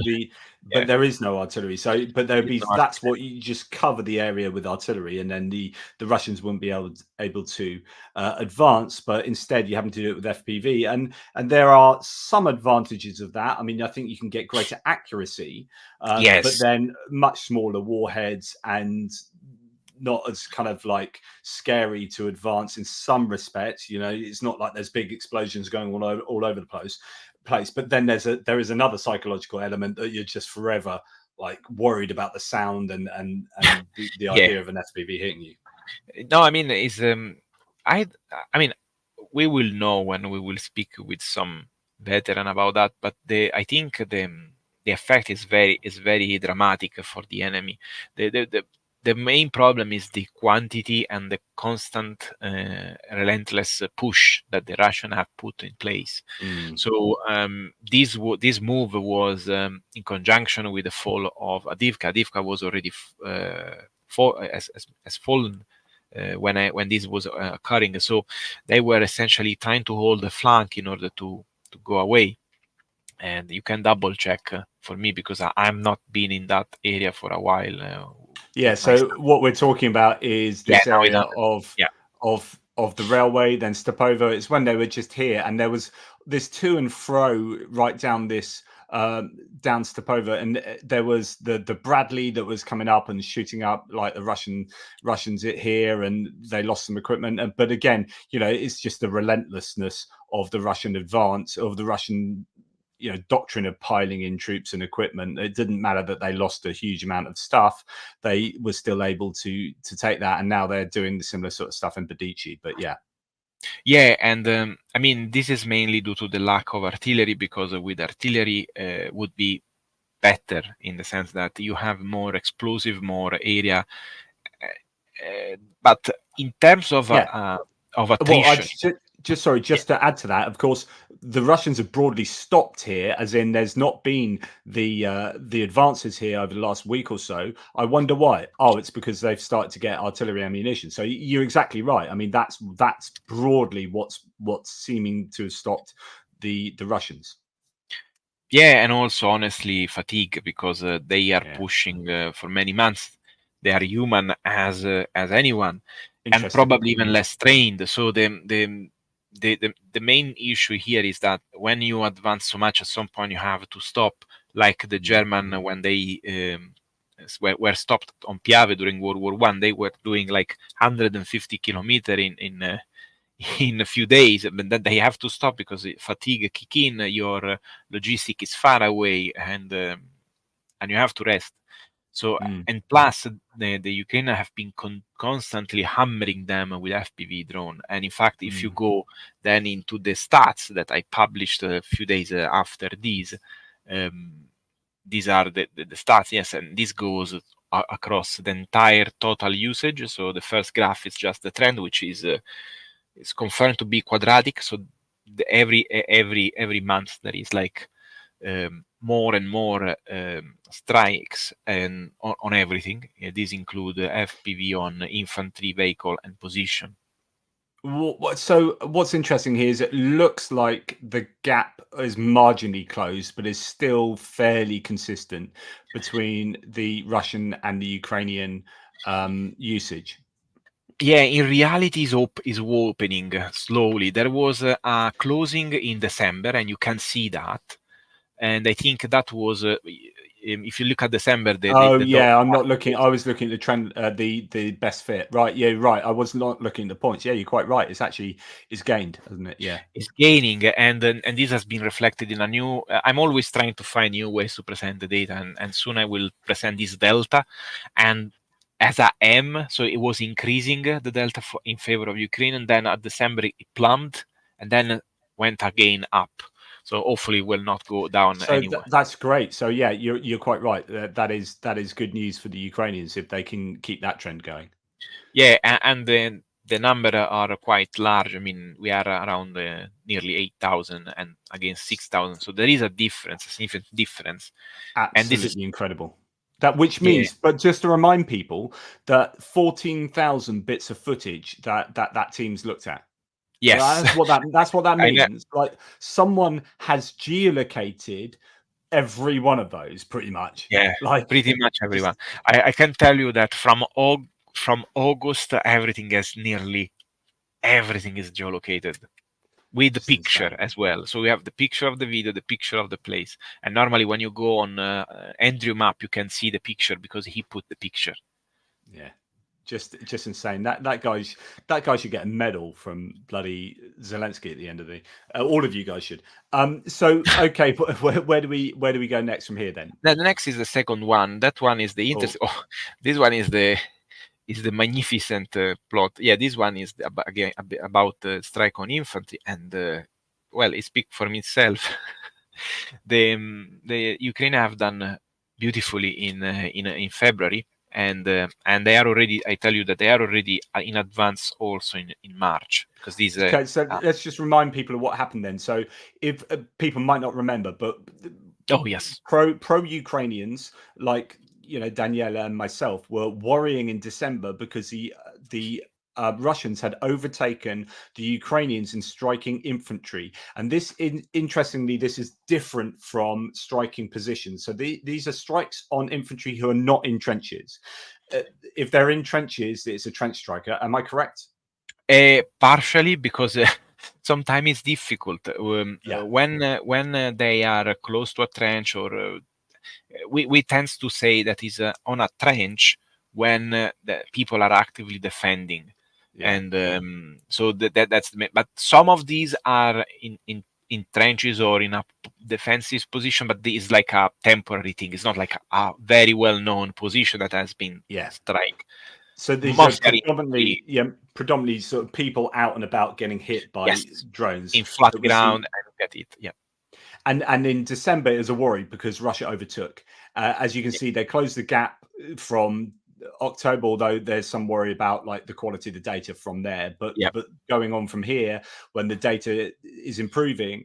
but there is no artillery. So, but that's what you just cover the area with artillery, and then the Russians wouldn't be able to advance. But instead, you're having to do it with FPV, and there are some advantages of that. I mean, I think you can get greater accuracy, but then much smaller warheads and not as kind of like scary to advance in some respects. You know, it's not like there's big explosions going all over the place. But then there is another psychological element that you're just forever like worried about the sound and the idea of an FPV hitting you. No, I mean, I mean, we will know when we will speak with some veteran about that. But I think the effect is very dramatic for the enemy. The main problem is the quantity and the constant, relentless push that the Russians have put in place. So this move was in conjunction with the fall of Avdiivka. Avdiivka was already has fallen when this was occurring. So they were essentially trying to hold the flank in order to go away. and you can double check for me because I'm not been in that area for a while. Yeah. With my So son. what we're talking about is Yeah, this now it's area 100. Yeah. of the railway, then Stepova. It's when they were just here, and there was this to and fro right down this down Stepova, and there was the Bradley that was coming up and shooting up like the Russians here, and they lost some equipment. But again, it's just the relentlessness of the Russian advance, of the Russian doctrine of piling in troops and equipment. It didn't matter that they lost a huge amount of stuff; they were still able to take that, and now they're doing the similar sort of stuff in Badici. But yeah. Yeah, and I mean, this is mainly due to the lack of artillery, because with artillery would be better in the sense that you have more explosive, more area. But in terms of Yeah. Well, attrition, just to add to that, of course, the Russians have broadly stopped here, as in there's not been the advances here over the last week or so. I wonder why. Oh, it's because they've started to get artillery ammunition. So you're exactly right. I mean, that's broadly what's seeming to have stopped the Russians. yeah, and also honestly fatigue, because they are Yeah. pushing for many months. They are human as anyone, and Interesting. probably even less trained. So the main issue here is that when you advance so much, at some point you have to stop, like the German when they were stopped on Piave during World War One. They were doing like 150 kilometer in a few days, but then they have to stop because fatigue kick in. Your logistic is far away, and you have to rest. So, and plus, the Ukraine have been constantly hammering them with FPV drone. And in fact, if you go then into the stats that I published a few days after these are the stats, yes, and this goes across the entire total usage. So the first graph is just the trend, which is confirmed to be quadratic. So every month there is like more and more strikes and on everything. These include FPV on infantry, vehicle, and position. So what's interesting here is it looks like the gap is marginally closed, but is still fairly consistent between the Russian and the Ukrainian usage. Yeah, in reality, is opening slowly. There was a closing in December, and you can see that. And I think that was, if you look at December, I'm not looking. I was looking at the trend, the best fit. Right, yeah, right. I was not looking at the points. Yeah, you're quite right. It's gained, hasn't it? Yeah, is gaining, and this has been reflected in a new. I'm always trying to find new ways to present the data, and soon I will present this delta, and as a M, so it was increasing the delta in favor of Ukraine, and then at December it plumbed, and then went again up. So hopefully it will not go down anywhere. That's great. So yeah, you're quite right. That is good news for the Ukrainians if they can keep that trend going. Yeah, and the number are quite large. I mean, we are around nearly 8,000 and against 6,000. So there is a difference, a significant difference. Absolutely and this is incredible. Which means, but just to remind people that 14,000 bits of footage that team's looked at. Yes, that's what that means. Like someone has geolocated every one of those, pretty much. Yeah, like pretty much everyone. I can tell you that from August, everything is geolocated with the picture insane. as well. So we have the picture of the video, the picture of the place, and normally when you go on Andrew map, you can see the picture because he put the picture. Yeah. Just insane. That guy should get a medal from bloody Zelensky at the end of the. All of you guys should. So okay, where do we go next from here then? Now, the next is the second one. That one is the interest. Oh, this one is the magnificent plot. Yeah, this one is again about strike on infantry, and well, it speaks for itself. the Ukraine have done beautifully in February. And they are already. I tell you that they are already in advance also in March, because these. Okay, so let's just remind people of what happened then. So if people might not remember, but oh yes, pro Ukrainians like Daniele and myself were worrying in December because the Russians had overtaken the Ukrainians in striking infantry, and this, interestingly, this is different from striking positions. So these are strikes on infantry who are not in trenches. If they're in trenches, it's a trench striker. Am I correct? Partially because sometimes it's difficult Yeah, when they are close to a trench, or we tend to say that is on a trench when the people are actively defending, yeah, and so that's but some of these are in trenches or in a defensive position, but this is like a temporary thing. It's not like a very well known position that has been yeah. strike. So these are Mostly are predominantly, yeah, predominantly sort of people out and about getting hit by yes, drones in flat that we ground see. and get it. Yeah. And in December it was a worry because Russia overtook. As you can see, they closed the gap from October, although there's some worry about like the quality of the data from there. But Yeah. going on from here, when the data is improving,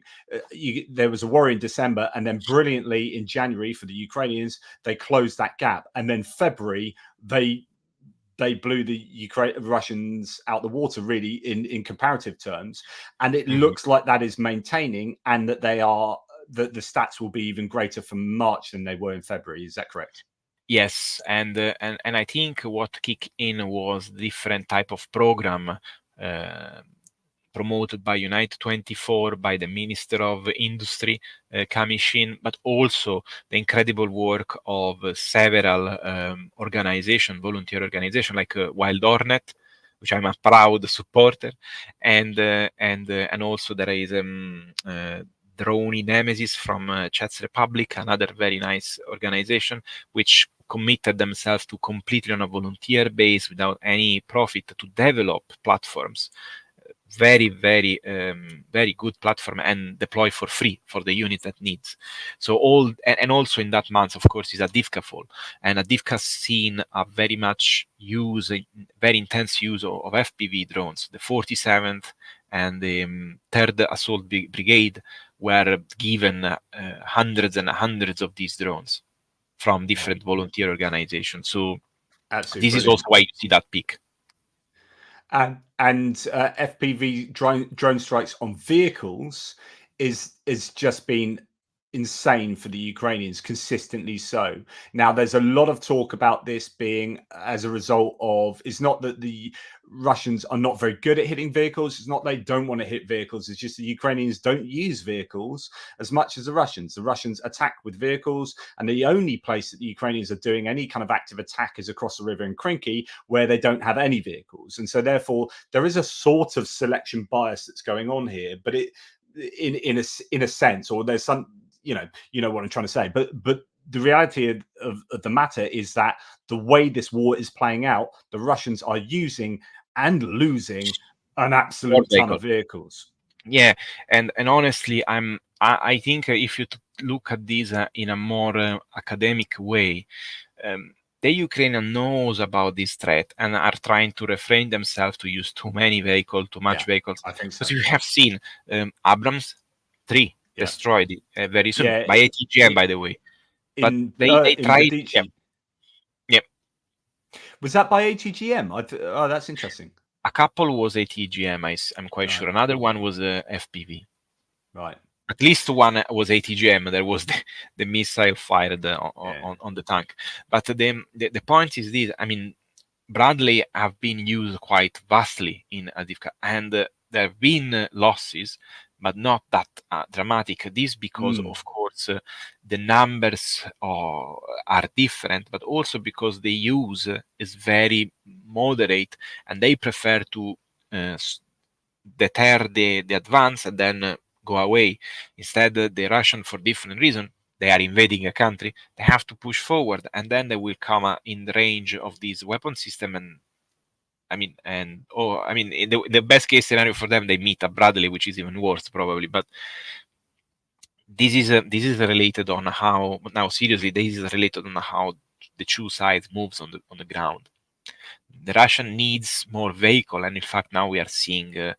there was a worry in December, and then brilliantly in January for the Ukrainians, they closed that gap, and then February they blew the Russians out the water, really, in comparative terms. And it Mhm. looks like that is maintaining, and that the stats will be even greater for March than they were in February. Is that correct? Yes, and I think what kicked in was different type of program uh, promoted by Unite 24, by the Minister of Industry, Kamishin, but also the incredible work of several organization, volunteer organization like Wild Hornet, which I'm a proud supporter, and also there is Drone Nemesis from Czech Republic, another very nice organization, which committed themselves to completely on a volunteer base without any profit to develop platforms, very good platform, and deploy for free for the unit that needs. So all and also in that month, of course, is a Divka fall, and a Divka has seen a very much use, very intense use of FPV drones. The 47th and the 3rd Assault Brigade were given hundreds and hundreds of these drones from different volunteer organizations. So Absolutely this is brilliant. also why you see that peak. And FPV drone strikes on vehicles is just been insane for the Ukrainians, consistently so. Now, there's a lot of talk about this being as a result of, it's not that the Russians are not very good at hitting vehicles, it's not they don't want to hit vehicles, it's just the Ukrainians don't use vehicles as much as the Russians. The Russians attack with vehicles, and the only place that the Ukrainians are doing any kind of active attack is across the river in Krinky, where they don't have any vehicles. And so therefore there is a sort of selection bias that's going on here, but it in a sense, or there's some, you know what I'm trying to say, but the reality of the matter is that the way this war is playing out, the Russians are using and losing an More absolute ton vehicle. of vehicles. Yeah, and honestly, I think if you look at this in a more academic way, the Ukrainian knows about this threat and are trying to refrain themselves to use too many vehicles, too much Yeah, vehicles. I think Because so. you have seen Abrams 3 Yeah, destroyed very soon yeah. by ATGM, It, by the way. But in they in tried, yeah, Medici, yeah. was that by ATGM? Oh, that's interesting. A couple was ATGM, I'm quite Right, sure. Another one was FPV. right. At least one was ATGM. There was the missile fired Yeah, on the tank. But the point is this: I mean, Bradley have been used quite vastly in Adivka, and there have been losses, but not that dramatic. This because, mm, of course, the numbers are different, but also because the use is very moderate, and they prefer to uh, deter the advance and then go away. Instead, the Russian, for different reason, they are invading a country. They have to push forward, and then they will come in the range of this weapon system. And I mean, in the best case scenario for them, they meet a Bradley, which is even worse probably. But this is related on how now seriously. This is related on how the two sides moves on the ground. The Russian needs more vehicle, and in fact now we are seeing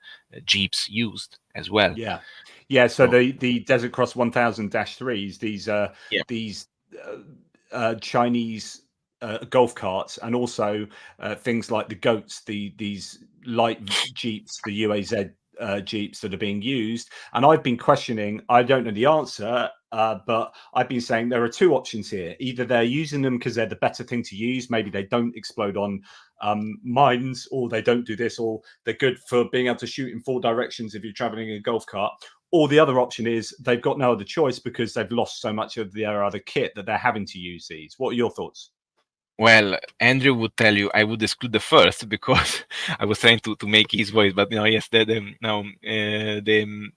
jeeps used as well. yeah, yeah. So So the Desert Cross 1000-3s, yeah, these Chinese golf carts, and also things like the goats, these light Jeeps, the UAZ Jeeps that are being used. And I've been questioning, I don't know the answer, but I've been saying there are two options here. Either they're using them because they're the better thing to use. Maybe they don't explode on mines, or they don't do this, or they're good for being able to shoot in 4 directions if you're traveling in a golf cart. Or the other option is they've got no other choice because they've lost so much of their other kit that they're having to use these. What are your thoughts? Well, Andrew would tell you I would exclude the first because I was trying to make his voice, but yes, the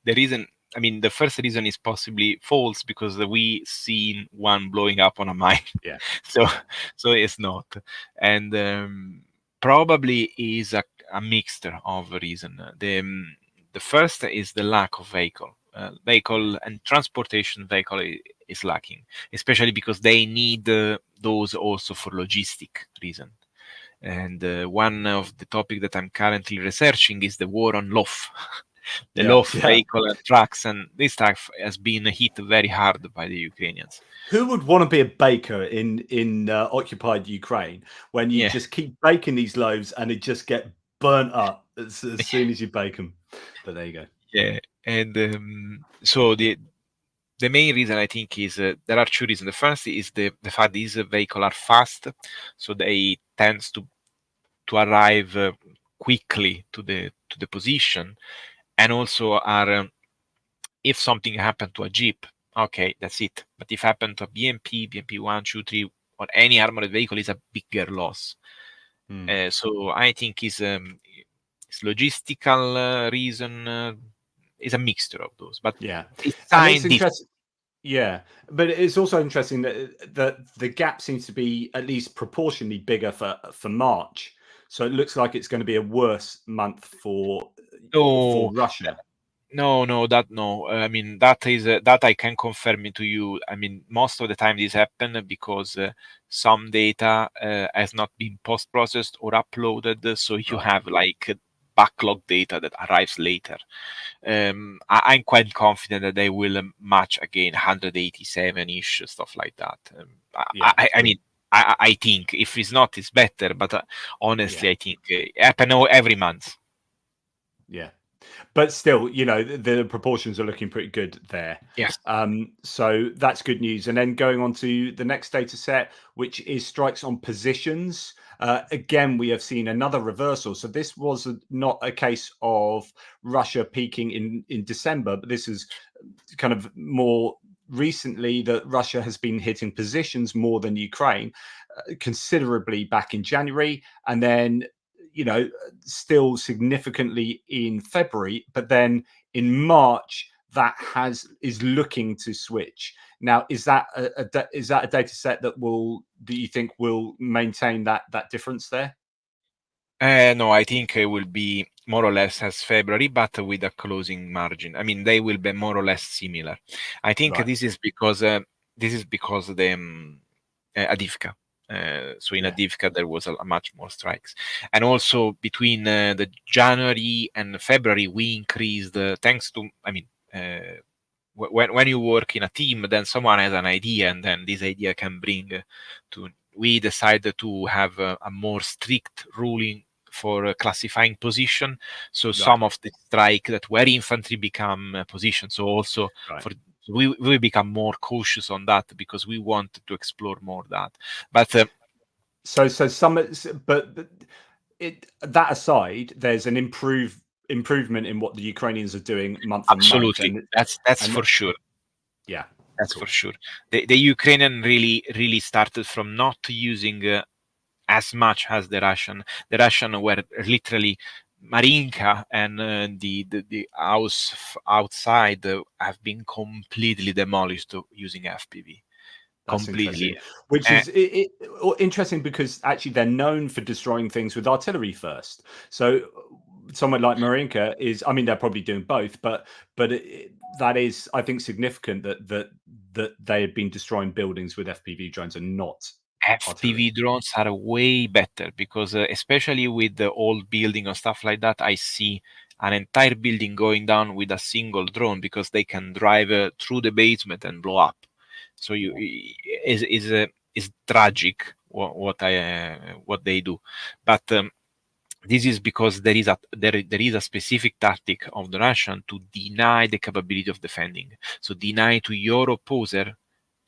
reason. I mean, the first reason is possibly false because we seen one blowing up on a mine. Yeah. so it's not, and probably is a mixture of reason. The first is the lack of vehicle and transportation vehicle is lacking, especially because they need those also for logistic reason. And one of the topic that I'm currently researching is the war on loaf. The loaf vehicle and trucks, and this stuff has been hit very hard by the Ukrainians. Who would want to be a baker in occupied Ukraine when you just keep baking these loaves and it just get burnt up as soon as you bake them? But there you go. Yeah, and so the main reason I think is there are two reasons. The first is the fact these vehicles are fast, so they tend to arrive quickly to the position, and also are if something happened to a Jeep, okay, that's it. But if happened to a BMP 1, 2, 3, or any armored vehicle, is a bigger loss. So I think it's logistical reason. Is a mixture of those, but it's interesting. Yeah, but it's also interesting that the gap seems to be at least proportionally bigger for March. So it looks like it's going to be a worse month for Russia. No. I mean, that is that I can confirm it to you. I mean, most of the time this happens because some data has not been post-processed or uploaded, so you have like backlog data that arrives later. I'm quite confident that they will match again 187-ish, stuff like that. I mean, I think if it's not, it's better. But honestly, I think it happens every month. Yeah. But still, the proportions are looking pretty good there. Yes. So that's good news. And then going on to the next data set, which is strikes on positions. Again, we have seen another reversal. So this was not a case of Russia peaking in December, but this is kind of more recently that Russia has been hitting positions more than Ukraine, considerably back in January. And then still significantly in February, but then in March that is looking to switch. Now, is that a data set that you think will maintain that difference there? No, I think it will be more or less as February, but with a closing margin. I mean, they will be more or less similar. I think this is because the Adivka. So in Adivka there was a much more strikes, and also between the January and February we increased thanks to when you work in a team, then someone has an idea, and then this idea can bring to. We decided to have a more strict ruling for classifying position. So some of the strike that were infantry become position. So also we become more cautious on that because we want to explore more that. But that aside, there's an improvement in what the Ukrainians are doing month absolutely on month. That's for sure. Yeah, that's for sure. The Ukrainian really started from not using as much as the Russian. The Russian were literally Marinka and the house outside have been completely demolished using FPV. That's completely. Which is interesting because actually they're known for destroying things with artillery first. So someone like Marinka is, I mean, they're probably doing both, but that is, I think, significant that they have been destroying buildings with FPV drones and not FPV artillery. drones are way better because especially with the old building or stuff like that, I see an entire building going down with a single drone because they can drive through the basement and blow up. So is tragic what they do, but This is because there is a specific tactic of the Russian to deny the capability of defending. So deny to your opposer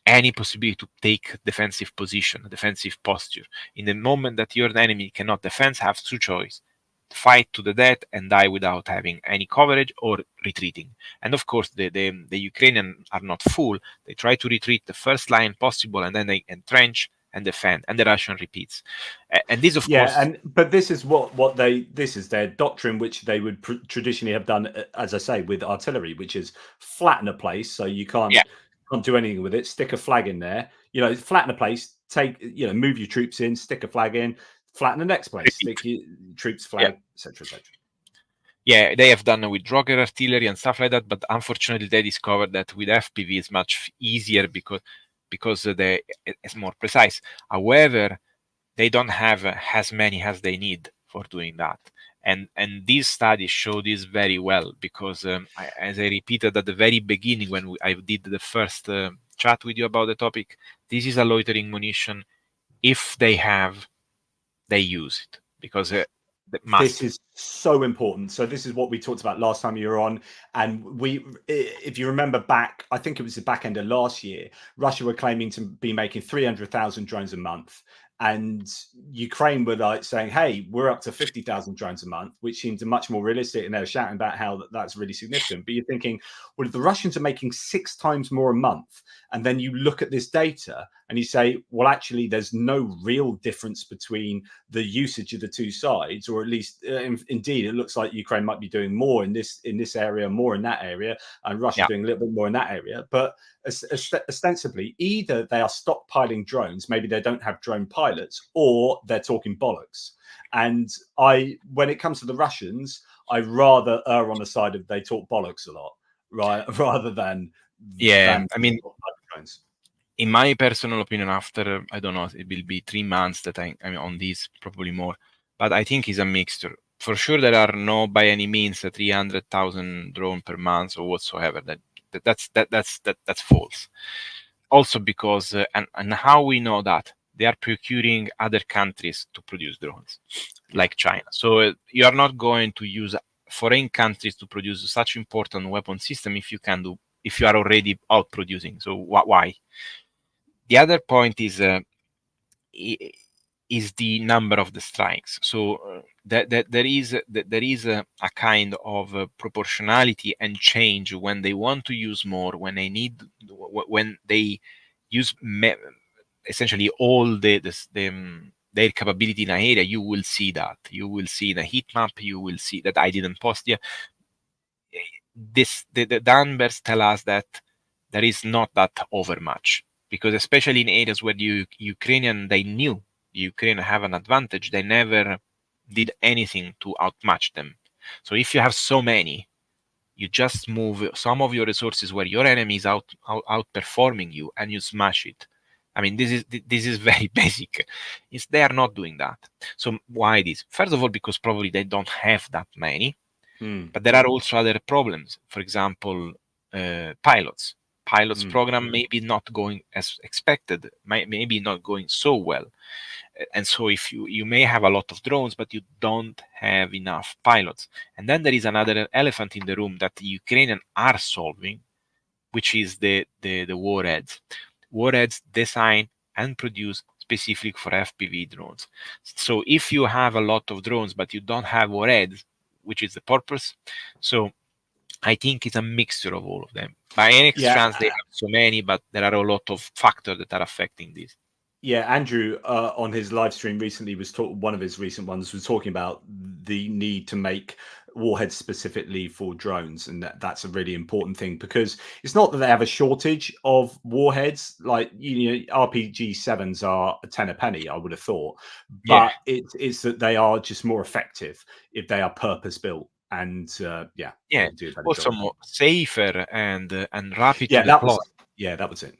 any possibility to take defensive position, defensive posture. In the moment that your enemy cannot defend, have two choices: fight to the death and die without having any coverage, or retreating. And of course, the Ukrainians are not fool. They try to retreat the first line possible, and then they entrench and defend, and the Russian repeats. And this, of course, but this is this is their doctrine, which they would traditionally have done, as I say, with artillery, which is flatten a place so you yeah, can't do anything with it. Stick a flag in there, flatten a place. Move your troops in, stick a flag in, flatten the next place, repeat. stick your troops, Yeah. flag, etc., etc. Yeah, they have done with rocket artillery and stuff like that, but unfortunately they discovered that with FPV it's much easier because it's more precise. However, they don't have as many as they need for doing that. And these studies show this very well because, as I repeated at the very beginning when I did the first chat with you about the topic, this is a loitering munition. If they have, they use it because This is so important. So this is what we talked about last time you were on, and if you remember back, I think it was the back end of last year, Russia were claiming to be making 300,000 drones a month, and Ukraine were like saying, "Hey, we're up to 50,000 drones a month," which seems much more realistic, and they were shouting about how that's really significant. But you're thinking, well, if the Russians are making 6 times more a month, and then you look at this data and you say, well, actually, there's no real difference between the usage of the two sides, or at least indeed it looks like Ukraine might be doing more in this area, more in that area, and Russia doing a little bit more in that area. But ostensibly, either they are stockpiling drones, maybe they don't have drone pilots, or they're talking bollocks. And when it comes to the Russians, I rather err on the side of they talk bollocks a lot, right, rather than I mean, drones. In my personal opinion, after I don't know, it will be 3 months that I'm on this, probably more, but I think it's a mixture. For sure, there are no by any means 300,000 drone per month or whatsoever. That's false. Also because and how we know that they are procuring other countries to produce drones, like China. So you are not going to use foreign countries to produce such important weapon system if you are already out producing. So why? The other point is the number of the strikes. So there is a kind of proportionality and change when they want to use more, when they use essentially all their capability in an area. You will see that. You will see the heat map. You will see that I didn't post yet. The numbers tell us that there is not that overmuch, because especially in areas where they knew Ukraine have an advantage, they never did anything to outmatch them. So if you have so many, you just move some of your resources where your enemy is outperforming you, and you smash it. I mean, this is very basic. They are not doing that. So why this? First of all, because probably they don't have that many. But there are also other problems. For example, pilots. Pilots program maybe not going as expected, maybe not going so well. And so if you may have a lot of drones, but you don't have enough pilots. And then there is another elephant in the room that the Ukrainians are solving, which is the warheads. Warheads designed and produced specifically for FPV drones. So if you have a lot of drones, but you don't have warheads, which is the purpose. So I think it's a mixture of all of them. By any chance, they have so many, but there are a lot of factors that are affecting this. Yeah, Andrew on his live stream recently one of his recent ones was talking about the need to make warheads specifically for drones, and that's a really important thing, because it's not that they have a shortage of warheads. Like, RPG 7s are a tenner penny, I would have thought, but it's that they are just more effective if they are purpose built, and they do a better also job. more safer and rapid to Yeah, deploy. That was it.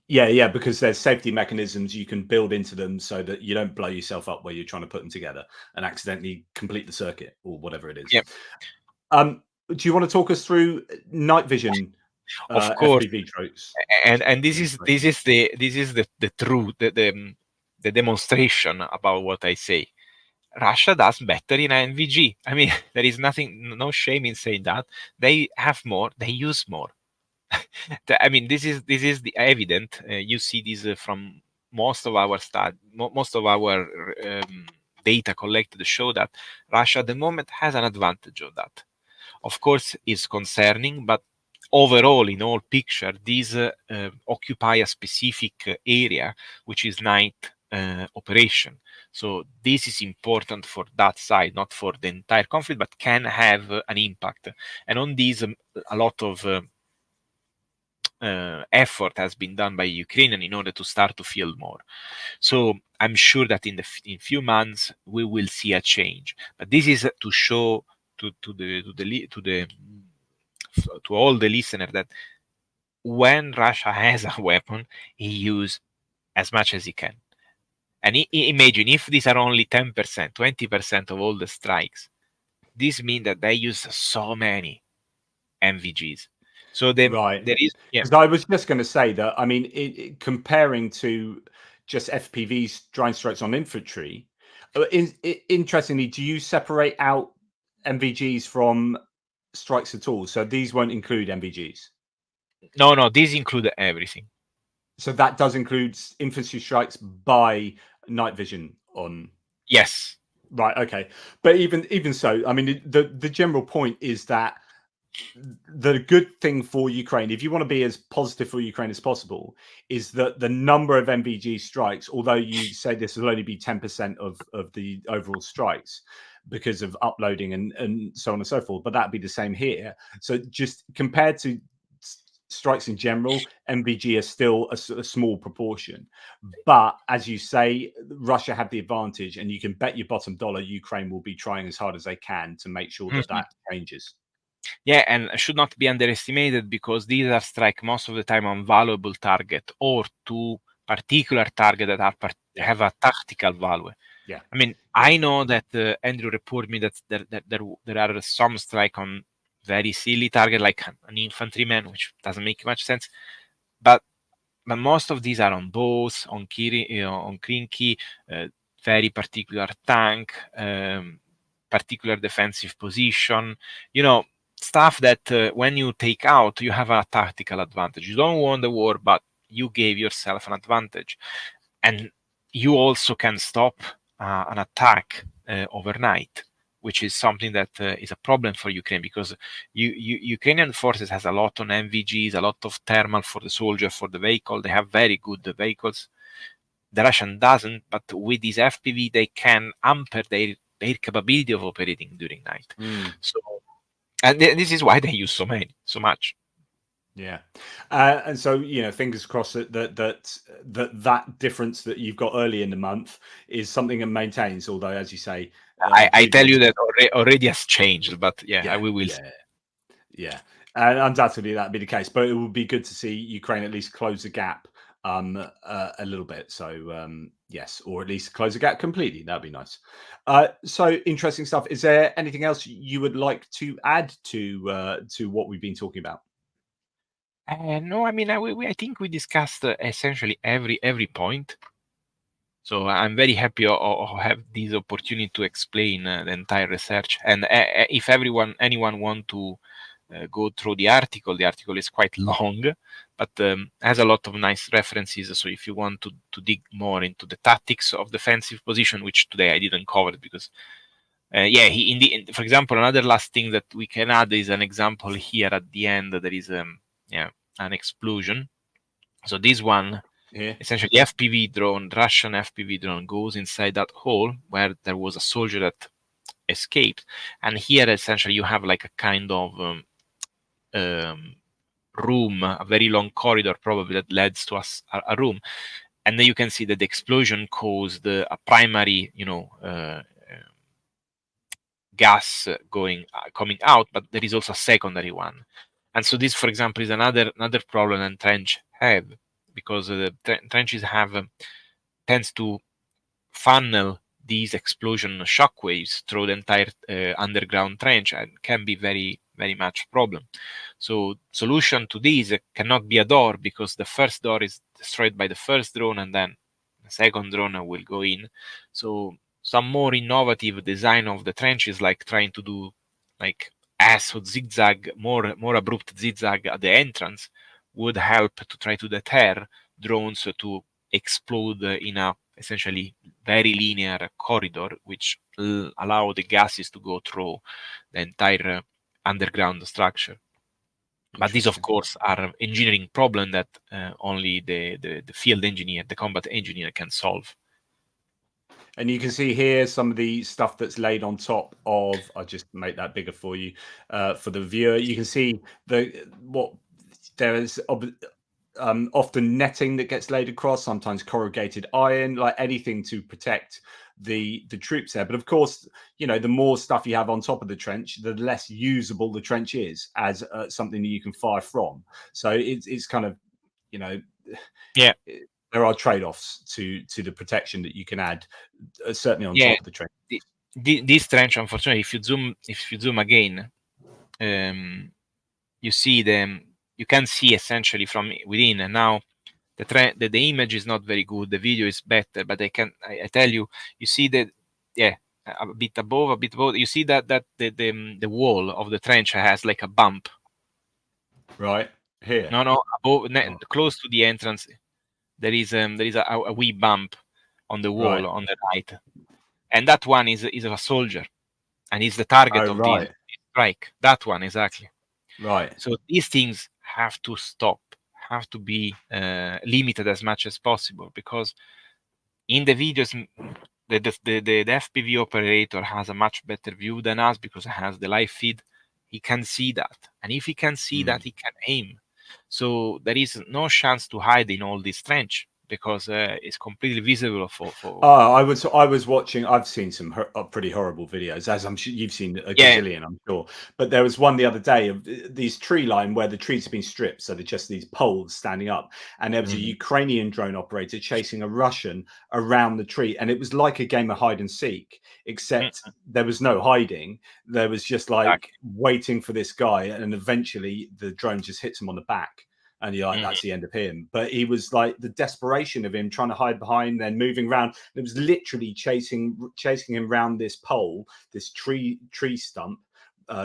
Yeah, because there's safety mechanisms you can build into them so that you don't blow yourself up where you're trying to put them together and accidentally complete the circuit or whatever it is. Yeah. Do you want to talk us through night vision Of course, FPV tropes? and this is the truth, the demonstration about what I say. Russia does better in NVG. I mean, there is no shame in saying that. They have more, they use more. I mean, this is the evident. You see this from most of our data collected show that Russia at the moment has an advantage of that. Of course, is concerning, but overall, in all picture, these occupy a specific area, which is night operation. So this is important for that side, not for the entire conflict, but can have an impact. And on this, a lot of effort has been done by Ukrainian in order to start to field more. So I'm sure that in few months we will see a change. But this is to show to all the listeners that when Russia has a weapon, he use as much as he can. And imagine if these are only 10%, 20% of all the strikes. This means that they use so many MVGs. So Right. there is, yeah. Because I was just going to say that, I mean, comparing to just FPV's drone strikes on infantry, interestingly, do you separate out MVGs from strikes at all? So these won't include MVGs. No, these include everything. So that does include infantry strikes by night vision on. Yes. Right. Okay. But even so, I mean, the general point is that the good thing for Ukraine, if you want to be as positive for Ukraine as possible, is that the number of MVG strikes, although you say this will only be 10% of the overall strikes because of uploading and so on and so forth, but that'd be the same here. So just compared to strikes in general, MVG are still a small proportion. But as you say, Russia have the advantage, and you can bet your bottom dollar Ukraine will be trying as hard as they can to make sure that that changes. Yeah, and should not be underestimated because these are strike most of the time on valuable target or to particular target that are have a tactical value. Yeah, I mean, I know that Andrew reported me that there are some strike on very silly target like an infantryman, which doesn't make much sense. But most of these are on bows, on Krinky, very particular tank, particular defensive position. You know, stuff that when you take out, you have a tactical advantage. You don't won the war, but you gave yourself an advantage, and you also can stop an attack overnight, which is something that is a problem for Ukraine because Ukrainian forces has a lot on MVGs, a lot of thermal for the soldier, for the vehicle. They have very good vehicles. The Russian doesn't, but with this FPV, they can hamper their capability of operating during night. So, and this is why they use so much. Yeah, and so fingers crossed that difference that you've got early in the month is something that maintains. Although, as you say, I tell you that already has changed, but yeah, we will. Yeah, and undoubtedly that'd be the case. But it would be good to see Ukraine at least close the gap a little bit. So yes, or at least close the gap completely. That'd be nice. So interesting stuff. Is there anything else you would like to add to what we've been talking about? No, I mean, I think we discussed essentially every point. So I'm very happy to have this opportunity to explain the entire research. And if anyone want to go through the article is quite long, but has a lot of nice references. So if you want to dig more into the tactics of defensive position, which today I didn't cover because for example, another last thing that we can add is an example here at the end. There is an explosion. So this one, essentially Russian FPV drone goes inside that hole where there was a soldier that escaped. And here, essentially, you have like a kind of room, a very long corridor probably that leads to a room. And then you can see that the explosion caused a primary, gas coming out, but there is also a secondary one. And so this, for example, is another problem that trench have, because the trenches tends to funnel these explosion shockwaves through the entire underground trench and can be very, very much problem. So solution to this cannot be a door, because the first door is destroyed by the first drone and then the second drone will go in. So some more innovative design of the trenches, like trying to do like S or zigzag, more abrupt zigzag at the entrance, would help to try to deter drones to explode in a essentially very linear corridor, which allow the gases to go through the entire underground structure. But these, of course, are engineering problem that only the field engineer, the combat engineer, can solve. And you can see here some of the stuff that's laid on top of. I'll just make that bigger for you, for the viewer. You can see there is often netting that gets laid across, sometimes corrugated iron, like anything to protect the troops there. But of course, you know, the more stuff you have on top of the trench, the less usable the trench is as something that you can fire from. So it's kind of, you know, yeah, there are trade-offs to the protection that you can add, certainly on top of the trench. This trench, unfortunately, if you zoom again, you see them. You can see essentially from within. And now the image is not very good. The video is better, but I tell you, you see that, a bit above, a bit below. You see that the wall of the trench has like a bump. Right here. No, above, close to the entrance, there is a wee bump on the wall, right, on the right, and that one is a soldier, and is the target of this strike. That one, exactly. Right. So these things have to stop, have to be limited as much as possible, because in the videos, the FPV operator has a much better view than us because it has the live feed. He can see that, and if he can see that, he can aim. So there is no chance to hide in all this trench, because it's completely visible for. I was watching. I've seen some pretty horrible videos, as I'm sure you've seen a gazillion, I'm sure. But there was one the other day of these tree line where the trees have been stripped, so they're just these poles standing up, and there was a Ukrainian drone operator chasing a Russian around the tree, and it was like a game of hide and seek, except there was no hiding. There was just like waiting for this guy, and eventually the drone just hits him on the back. And you're like, that's the end of him. But he was like, the desperation of him trying to hide behind, then moving around. It was literally chasing him around this pole, this tree stump,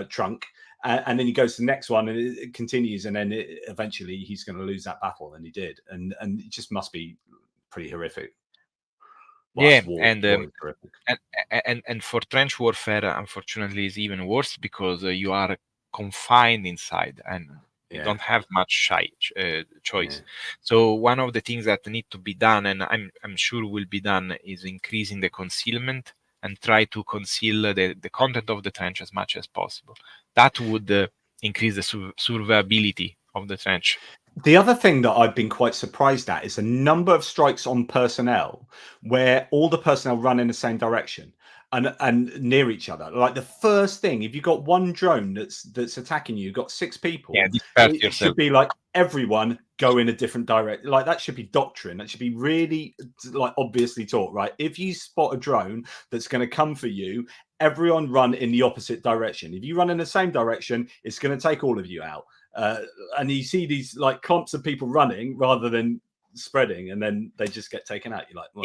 trunk. And then he goes to the next one, and it continues. And then eventually he's going to lose that battle. And he did. And it just must be pretty horrific. Well, and for trench warfare, unfortunately, is even worse, because you are confined inside, and you don't have much choice. So one of the things that need to be done, and I'm sure will be done, is increasing the concealment and try to conceal the content of the trench as much as possible. That would increase the survivability of the trench. The other thing that I've been quite surprised at is the number of strikes on personnel where all the personnel run in the same direction and near each other. Like the first thing, if you've got one drone that's attacking you, you've got 6 people, it should be like everyone go in a different direction. Like that should be doctrine. That should be really like obviously taught, right? If you spot a drone that's going to come for you, everyone run in the opposite direction. If you run in the same direction, it's going to take all of you out. And you see these like clumps of people running rather than spreading, and then they just get taken out. You're like, well,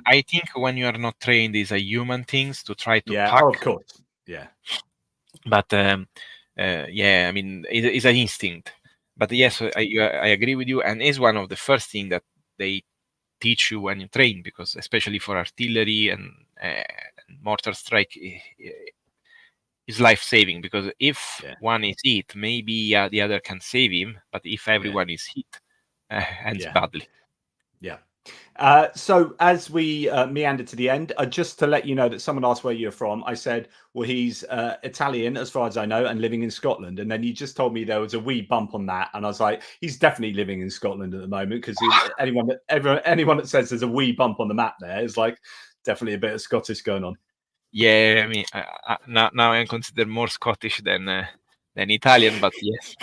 I think when you are not trained, these are human things to try to pack. Oh, of course, but I mean, it's an instinct. But yes, I agree with you, and it's one of the first things that they teach you when you train, because especially for artillery and mortar strike, is life-saving, because if one is hit, maybe the other can save him, but if everyone is hit, ends badly. So as we meander to the end, just to let you know that someone asked where you're from, I said, well, he's Italian as far as I know and living in Scotland. And then you just told me there was a wee bump on that, and I was like, he's definitely living in Scotland at the moment, because anyone that says there's a wee bump on the map there is like definitely a bit of Scottish going on. Yeah, I mean, now I'm considered more Scottish than Italian, but yes.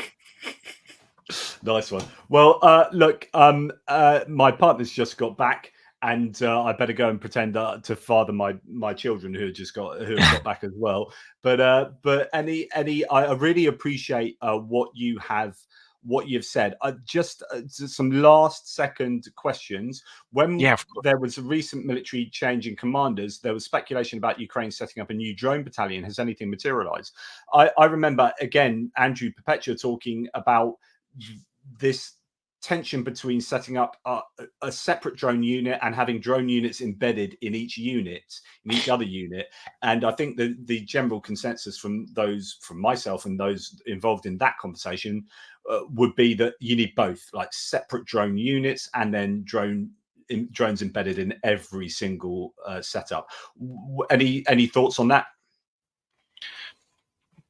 Nice one. Well, look, my partner's just got back, and I better go and pretend to father my children who have got back as well. But I really appreciate what you have what you've said. Just some last second questions. When there was a recent military change in commanders, there was speculation about Ukraine setting up a new drone battalion. Has anything materialized? I remember, again, Andrew Perpetua talking about this tension between setting up a separate drone unit and having drone units embedded in each unit, in each other unit. And I think the general consensus from myself and those involved in that conversation would be that you need both, like separate drone units and then drones embedded in every single setup. Any thoughts on that?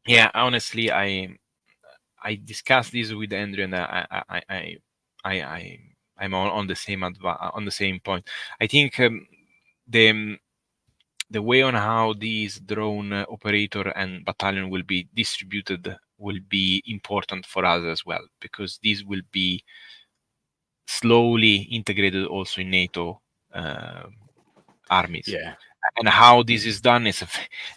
Yeah, honestly, I discussed this with Andrew, and I'm on the same point. I think the way on how these drone operator and battalion will be distributed will be important for us as well, because these will be slowly integrated also in NATO armies. Yeah. And how this is done is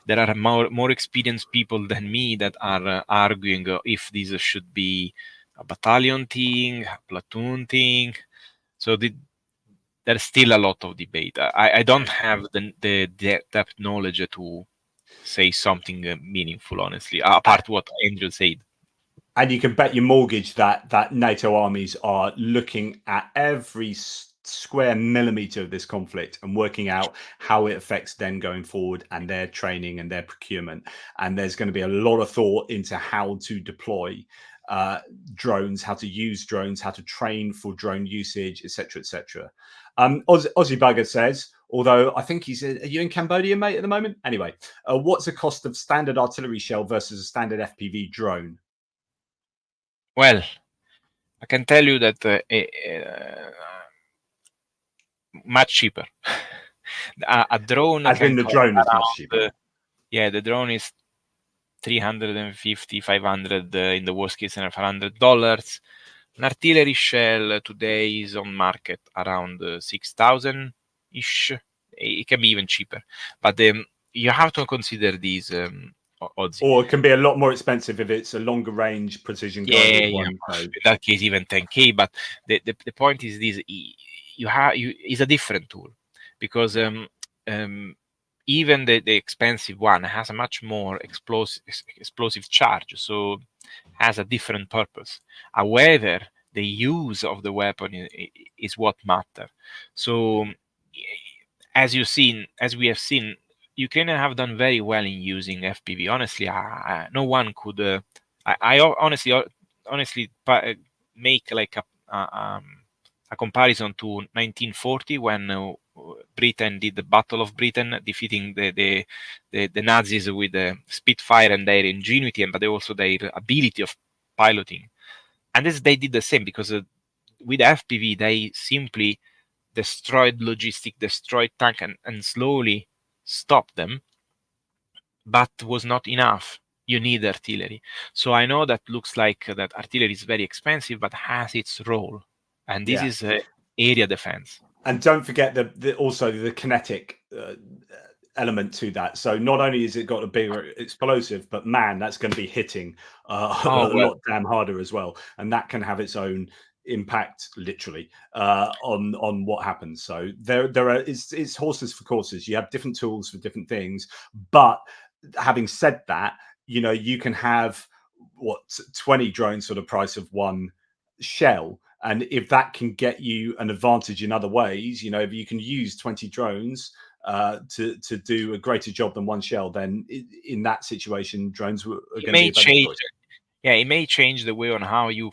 there are more experienced people than me that are arguing if this should be a battalion thing, a platoon thing. So there's still a lot of debate. I don't have the depth knowledge to say something meaningful, honestly, apart what Andrew said. And you can bet your mortgage that NATO armies are looking at every square millimeter of this conflict and working out how it affects them going forward and their training and their procurement. And there's going to be a lot of thought into how to deploy drones, how to use drones, how to train for drone usage, etc., etc. Aussie Bugger says, although I think he's, are you in Cambodia, mate, at the moment? Anyway, what's the cost of standard artillery shell versus a standard FPV drone? Well, I can tell you that much cheaper. A drone. As in the drone is much cheaper. Yeah, the drone is $350, $500 in the worst case, $500. An artillery shell today is on market around 6,000 ish. It can be even cheaper, but you have to consider these odds. Or it can be a lot more expensive if it's a longer range precision guided one. In that case, even 10K. But the point is this: is a different tool, because even the expensive one has a much more explosive charge, so has a different purpose. However, the use of the weapon is what matters. So, as we have seen, Ukraine have done very well in using FPV. Honestly, no one could. I honestly make like a comparison to 1940 when Britain did the Battle of Britain, defeating the Nazis with the Spitfire and their ingenuity, but also their ability of piloting. And they did the same, because with FPV they simply destroyed logistic, destroyed tank, and slowly stopped them. But was not enough. You need artillery. So I know that looks like that artillery is very expensive, but has its role, and this is area defense. And don't forget also the kinetic element to that. So not only is it got a bigger explosive, but man, that's going to be hitting a lot damn harder as well, and that can have its own impact, literally, on what happens. So there are it's horses for courses. You have different tools for different things, but having said that, you can have 20 drones for the price of one shell. And if that can get you an advantage in other ways, if you can use 20 drones to do a greater job than one shell, then in that situation, drones are going to be a better choice. Yeah, it may change the way on how you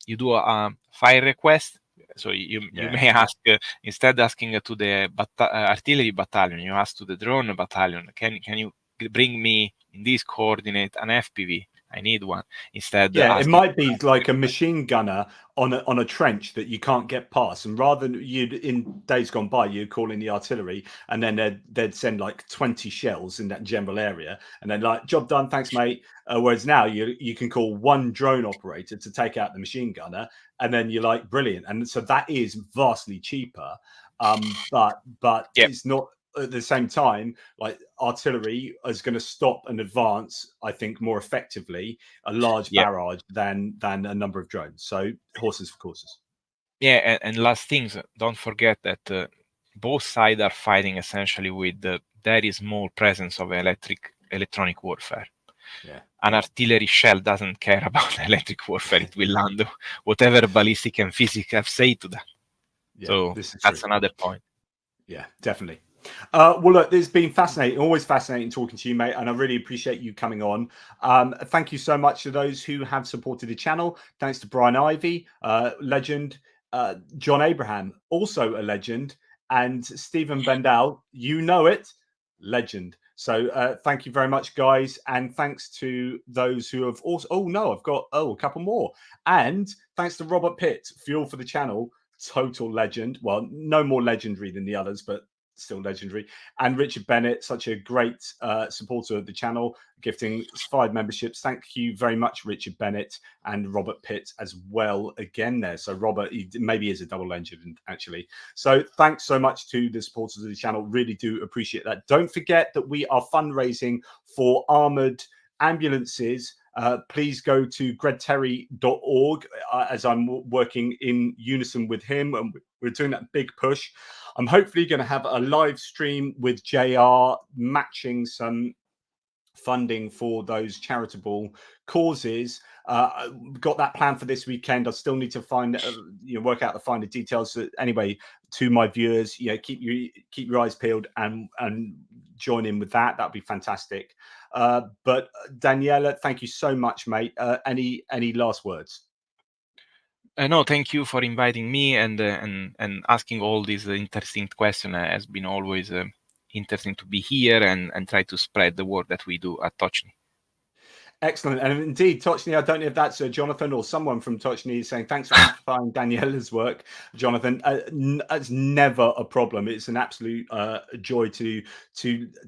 do a fire request. So you may ask, instead asking to the artillery battalion, you ask to the drone battalion, can you bring me in this coordinate an FPV? I need one. Instead, it might be like a machine gunner on a trench that you can't get past, and rather than in days gone by, you'd call in the artillery, and then they'd send like 20 shells in that general area, and then like, job done, thanks mate. Whereas now you can call one drone operator to take out the machine gunner, and then you're like, brilliant. And so that is vastly cheaper, but it's not at the same time, like artillery is going to stop and advance, I think, more effectively a large barrage than a number of drones. So horses for courses. Yeah, and last things, don't forget that both sides are fighting essentially with the very small presence of electronic warfare. Yeah. An artillery shell doesn't care about electric warfare. It will land whatever ballistic and physics have said to that. Yeah, so this is that's true. another point. Yeah, definitely. Well, look, it's been fascinating, always fascinating talking to you, mate, and I really appreciate you coming on. Thank you so much to those who have supported the channel. Thanks to Brian Ivey, legend, John Abraham, also a legend, and Stephen Bendal, you know it, legend. So thank you very much, guys, and thanks to those who have also. Oh no, I've got a couple more, and thanks to Robert Pitt, fuel for the channel. Total legend. Well, no more legendary than the others, but still legendary. And Richard Bennett, such a great supporter of the channel, gifting 5 memberships. Thank you very much, Richard Bennett, and Robert Pitt as well again there. So Robert, he maybe is a double legend actually. So thanks so much to the supporters of the channel. Really do appreciate that. Don't forget that we are fundraising for armored ambulances. Please go to gregterry.org as I'm working in unison with him, and we're doing that big push. I'm hopefully going to have a live stream with JR matching some funding for those charitable causes. Got that plan for this weekend. I still need to find work out the finer details. Anyway, to my viewers, keep your eyes peeled and join in with that. That'd be fantastic. But Daniele, thank you so much, mate. Any last words? No, thank you for inviting me and asking all these interesting questions. Has been always interesting to be here and try to spread the word that we do at Tochnyi. Excellent. And indeed, Tochnyi, I don't know if that's Jonathan or someone from Tochnyi saying thanks for amplifying Daniela's work, Jonathan. It's never a problem. It's an absolute joy to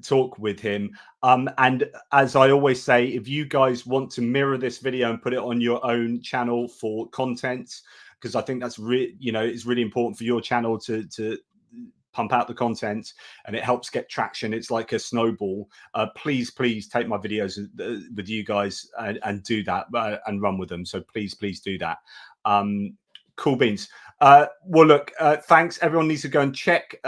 talk with him. And as I always say, if you guys want to mirror this video and put it on your own channel for content, because I think that's it's really important for your channel to pump out the content, and it helps get traction. It's like a snowball. Please take my videos with you guys and do that and run with them. So please do that. Cool beans. Well, look, thanks. Everyone needs to go and check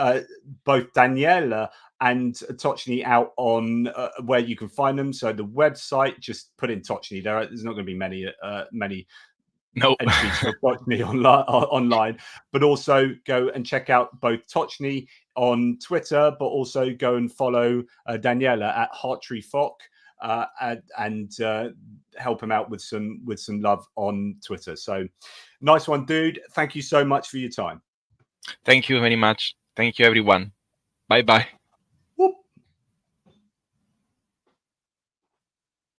both Daniele and Tochnyi out on where you can find them. So the website, just put in Tochnyi. There's not going to be many entries for Tochnyi online, but also go and check out both Tochnyi on Twitter, but also go and follow Daniele at HeartTreeFoc and help him out with some love on Twitter. So nice one, dude. Thank you so much for your time. Thank you very much. Thank you, everyone. Bye.